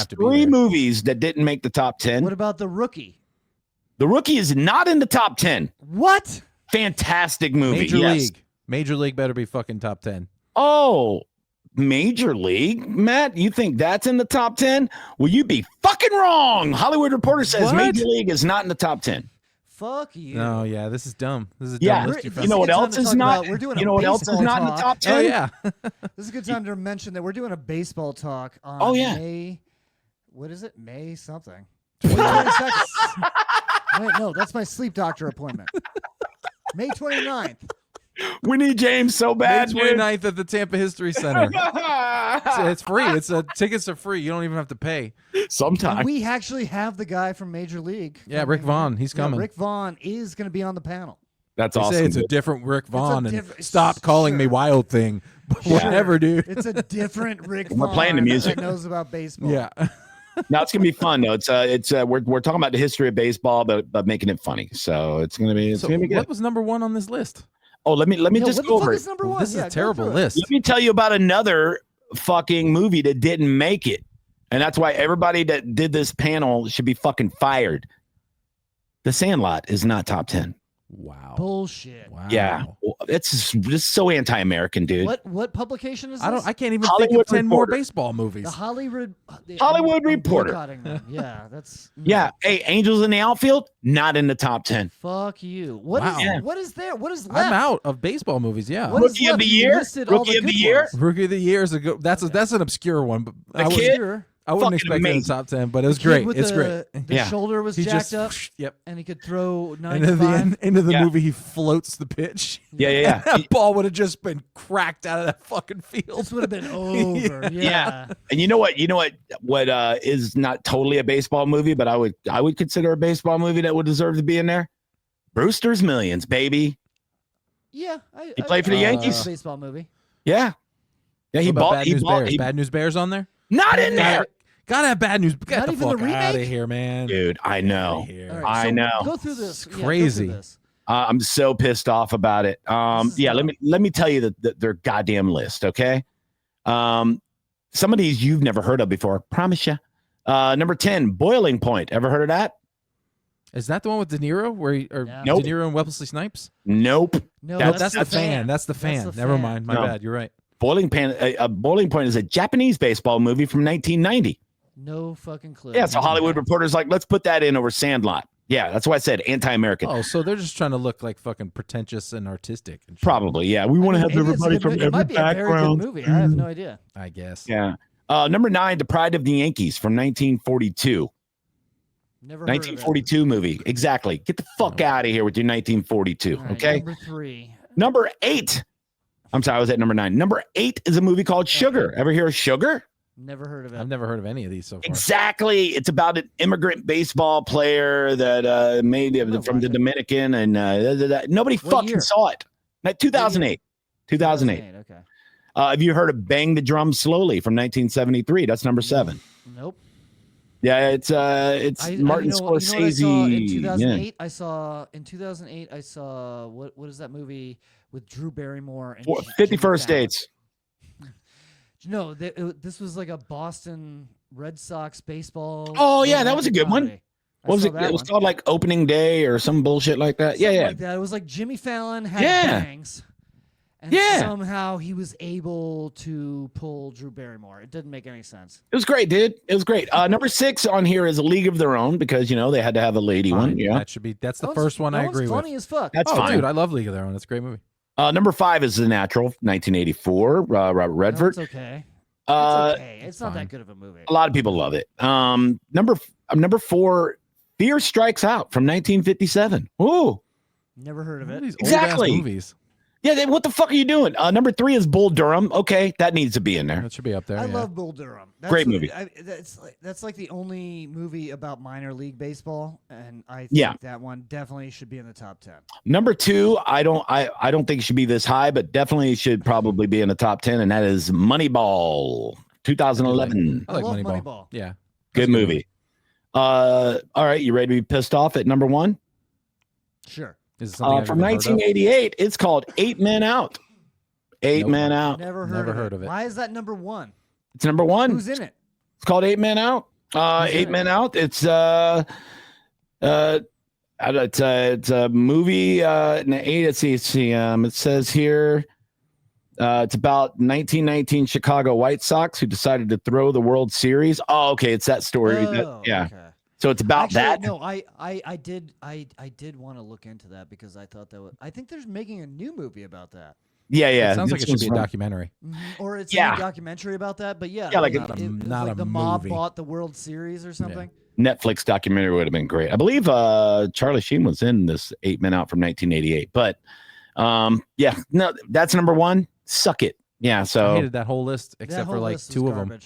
three movies that didn't make the top 10. What about The Rookie? The Rookie is not in the top 10. What? Fantastic movie. Major League better be fucking top 10. Oh, Major League? Matt, you think that's in the top 10? Well, you be fucking wrong. Hollywood Reporter says Major League is not in the top 10. Fuck you. No, yeah, this is dumb. This is a dumb list. You know what else is not? You know what else is not in the top 10? Oh, yeah. This is a good time to mention that we're doing a baseball talk on May. What is it? May something. 22nd. Wait, no, that's my sleep doctor appointment. May 29th. We need James so bad. May 29th at the Tampa History Center. It's free. Tickets are free. You don't even have to pay. Sometimes. We actually have the guy from Major League. Yeah, Rick Vaughn. He's coming. Rick Vaughn is going to be on the panel. That's awesome. Say it's a different Rick Vaughn, and stop calling me Wild Thing. Whatever, dude. It's a different Rick Vaughn. We're playing the music. That knows about baseball. Yeah. No, it's gonna be fun though. We're talking about the history of baseball, but making it funny. So it's gonna be good. What was number 1 on this list? Oh, let me just go over it. This is a terrible list. Let me tell you about another fucking movie that didn't make it, and that's why everybody that did this panel should be fucking fired. The Sandlot is not top 10. Wow. Bullshit. Wow. Yeah, it's just so anti-American, dude. What publication is this? I can't even Hollywood think of 10 more Reporter. baseball movies. The Hollywood Reporter. Yeah, that's Hey, Angels in the Outfield, not in the top 10. Fuck you. What is there? What is left? I'm out of baseball movies. Yeah. Rookie of the Year. Rookie of the Year. Rookie of the Year is a good. That's an obscure one, but I wouldn't expect it in the top 10. But it was great. It's great. The shoulder was jacked up. Yep. And he could throw 9 and at the end of the movie, he floats the pitch. Yeah. That ball would have just been cracked out of that fucking field. This would have been over. Yeah. And you know what? What is not totally a baseball movie, but I would consider a baseball movie that would deserve to be in there. Brewster's Millions, baby. Yeah. He played for the Yankees. Baseball movie. Yeah. Yeah. He bought. Bad News Bears on there. Not in there. Gotta have Bad News. Get Not the even fuck the remake? out of here, man. Dude, I know. Right, I know. Go through this. It's crazy. Go through this. I'm so pissed off about it. Let me tell you their goddamn list, okay? Some of these you've never heard of before. Promise you. Number 10, Boiling Point. Ever heard of that? Is that the one with De Niro, Nope. De Niro and Wesley Snipes? Nope. No, that's the fan. That's the fan. Never mind. My bad. You're right. Boiling Point is a Japanese baseball movie from 1990. No fucking clue. Yeah, so Hollywood Reporter's like, let's put that in over Sandlot. Yeah, that's why I said anti-American. Oh, so they're just trying to look like fucking pretentious and artistic. And shit. Probably, yeah. We want to have everybody from every background. It might be a very good movie. I have no idea. I guess. Yeah. Number 9, The Pride of the Yankees from 1942. Never 1942 movie. Exactly. Get the fuck out of here with your 1942. Right, okay. Number 3. Number 8. I'm sorry, I was at number 9. Number 8 is a movie called Sugar. Ever hear of Sugar? Never heard of it. I've never heard of any of these so far. Exactly. It's about an immigrant baseball player that made from the Dominican, and nobody fucking saw it. 2008. 2008. Okay. Have you heard of Bang the Drum Slowly from 1973? That's number 7. Nope. Yeah, it's Martin Scorsese. In 2008, in 2008, I saw what is that movie with Drew Barrymore and 51st Dates. No, this was like a Boston Red Sox baseball. Oh yeah, that was a good one. What was it? It was called like Opening Day or some bullshit like that. Yeah. Like that. It was like Jimmy Fallon had bangs. And somehow he was able to pull Drew Barrymore. It didn't make any sense. It was great, dude. It was great. Number 6 on here is A League of Their Own because they had to have a lady one. Yeah, that's the first one I agree with. Funny as fuck. That's fine, dude. I love League of Their Own. It's a great movie. Number 5 is The Natural, 1984. Robert Redford. It's okay. It's okay. It's not that good of a movie. A lot of people love it. Number 4, Fear Strikes Out from 1957. Ooh, never heard of it. Exactly. Movies. Yeah, what the fuck are you doing? Number 3 is Bull Durham. Okay, that needs to be in there. That should be up there. I love Bull Durham. Great movie. That's like the only movie about minor league baseball, and I think that one definitely should be in the top 10. Number 2, I don't think it should be this high, but definitely should probably be in the top 10, and that is Moneyball, 2011. I like Moneyball. Yeah, good movie. All right, you ready to be pissed off at number 1? Sure. From 1988, it's called 8 Men Out. 8 Men Out. Never heard of it. Why is that number 1? It's number 1. Who's in it? It's called 8 Men Out. 8 Men Out. It's a movie. Let's see. It says here it's about 1919 Chicago White Sox who decided to throw the World Series. Oh, okay. It's that story. Okay. So it's about that. No, I did want to look into that because I thought I think they're making a new movie about that. Yeah. It sounds like it should be a documentary. Mm-hmm. Or it's a documentary about that. But like the mob bought the World Series or something. Yeah. Netflix documentary would have been great. I believe Charlie Sheen was in this 8 Men Out from 1988. But no, that's number 1. Suck it. Yeah. So I hated that whole list except for like 2 of them.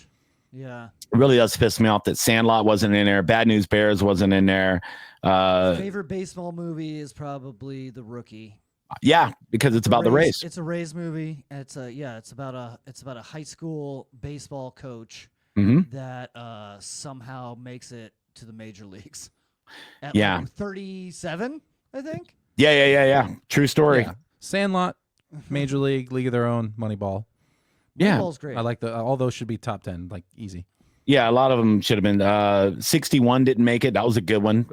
Yeah. It really does piss me off that Sandlot wasn't in there. Bad News Bears wasn't in there. Favorite baseball movie is probably The Rookie. Yeah, because it's about the Rays. It's a Rays movie. It's about a high school baseball coach that somehow makes it to the major leagues. At like 37, I think. Yeah. True story. Yeah. Sandlot, Major League, League of Their Own, Moneyball. Yeah, Moneyball's great. I like all those should be top 10, like easy. Yeah, a lot of them should have been. 61 didn't make it. That was a good one.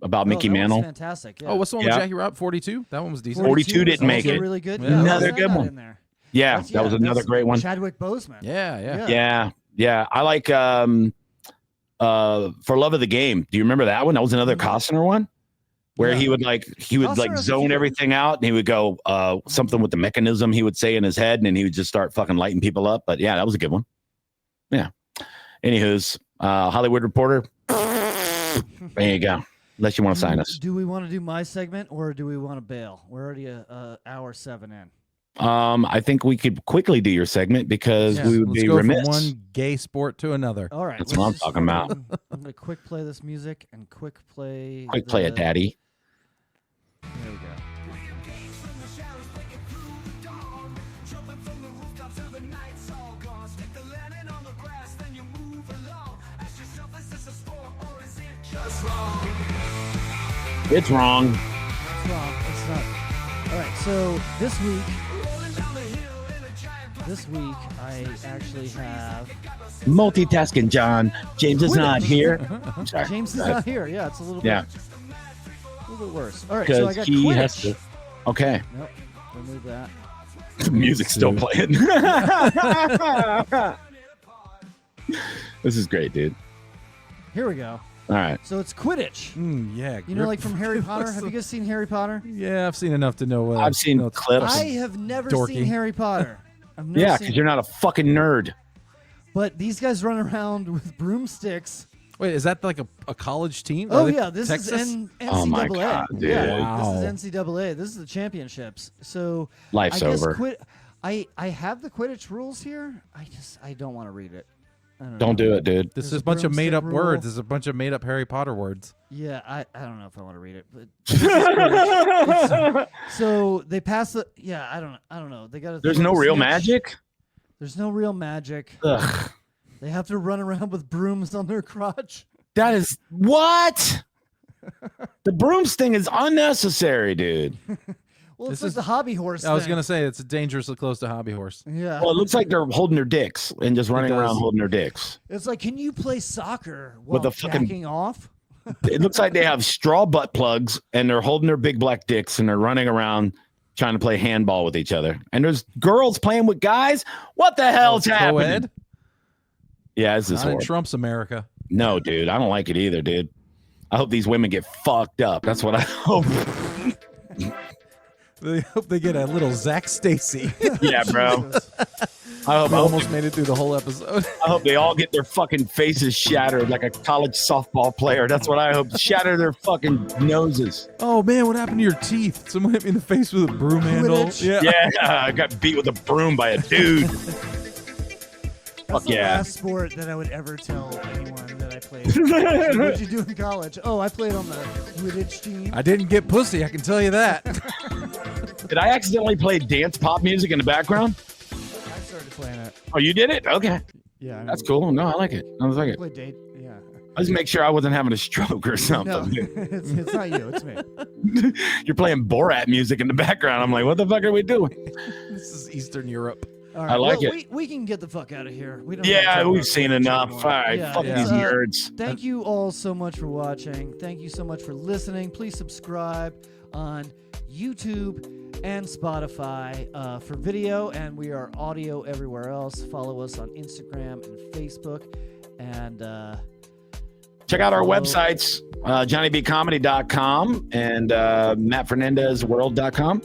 About Mickey Mantle. Fantastic. Yeah. Oh, what's the one with Jackie Rob? 42. That one was decent. 42 didn't make it. Really good. Yeah. Another good one. In there. Yeah, that was another great one. Chadwick Boseman. Yeah. I like For Love of the Game. Do you remember that one? That was another Costner one. Where he would zone everything out, and he would go something with the mechanism he would say in his head, and then he would just start fucking lighting people up. But yeah, that was a good one. Yeah. Anywho's Hollywood Reporter. There you go. Unless you want to sign us. Do we want to do my segment or do we want to bail? We're already hour 7 in. I think we could quickly do your segment because we would be remiss. From one gay sport to another. All right. That's what I'm talking about. I'm going to quick play this music and quick play it, Daddy. There we go. It's wrong. It's wrong. It's not. All right. So this week I actually have multitasking. John James is not here. I'm sorry. James is not here. Yeah, it's a little bit worse. All right. So I got he Quidditch. has to. Okay. Nope. Remove that. The music's still playing. This is great, dude. Here we go. All right. So it's Quidditch. Yeah. You know, like from Harry Potter. Have you guys seen Harry Potter? Yeah, I've seen enough to know. I've seen clips. I have never dorky. seen Harry Potter. Yeah, because you're not a fucking nerd. But these guys run around with broomsticks. Wait, is that like a college team? Oh yeah, this Texas? is NCAA. Oh my God, dude. Yeah, Wow. this is NCAA. This is the championships. So Life's I guess over. I have the Quidditch rules here. I don't want to read it. Don't do it, dude. This is There's a bunch of broomstick made up rule. words. There's a bunch of made up Harry Potter words. Yeah, I don't know if I want to read it, but this is Quidditch. So they pass the. Yeah, I don't know. They got. There's no real magic. There's no real magic. Ugh. They have to run around with brooms on their crotch. That is what? The brooms thing is unnecessary, dude. Well, it's This like the hobby horse. I was thing. gonna say it's dangerously close to hobby horse. Yeah. Well, it looks like they're holding their dicks and just running does. around holding their dicks. It's like, can you play soccer while With the fucking- jacking off? It looks like they have straw butt plugs and they're holding their big black dicks and they're running around trying to play handball with each other. And there's girls playing with guys. What the hell's happening? Co-ed? Yeah, this is Not in horrible. Trump's America. No, dude, I don't like it either, dude. I hope these women get fucked up. That's what I hope. They hope they get a little Zach Stacy. Yeah, bro. Jesus. I hope, I almost made it through the whole episode. I hope they all get their fucking faces shattered like a college softball player. That's what I hope. Shatter their fucking noses. Oh man, what happened to your teeth? Someone hit me in the face with a broom handle. Quidditch? Yeah. Yeah, I got beat with a broom by a dude. That's the yeah. last sport that I would ever tell anyone that I played. What did you do in college? Oh, I played on the Quidditch team. I didn't get pussy, I can tell you that. Did I accidentally play dance pop music in the background? I started playing it. Oh, you did it? Okay. Yeah. That's cool. No, I like it. I was like I it. played date. Yeah. I just make sure I wasn't having a stroke or No, something. it's not you. It's me. You're playing Borat music in the background. I'm like, what the fuck are we doing? This is Eastern Europe. All right, I like well, it. We can get the fuck out of here. We don't have to Yeah, talk we've about seen Quidditch enough. anymore. All right, Yeah, fuck yeah. these nerds. Thank you all so much for watching. Thank you so much for listening. Please subscribe on YouTube and Spotify for video, and we are audio everywhere else. Follow us on Instagram and Facebook, and Check out our follow- websites, JohnnyBComedy.com and MattFernandezWorld.com.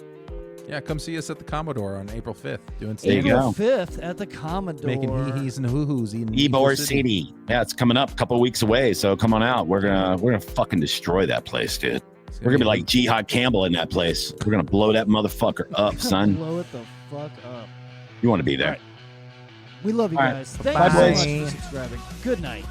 Yeah, come see us at the Commodore on April 5th doing There you stand-up. go. April 5th at the Commodore. Making hee-hees and hoo-hoos. eating Ybor Ybor City. Yeah, it's coming up a couple weeks away, so come on out. We're gonna fucking destroy that place, dude. We're gonna be like Jihad Campbell in that place. We're gonna blow that motherfucker up, son. Blow it the fuck up. You want to be there. All right. We love you All right. guys. Thank Bye, you so boys. much for subscribing. Good night.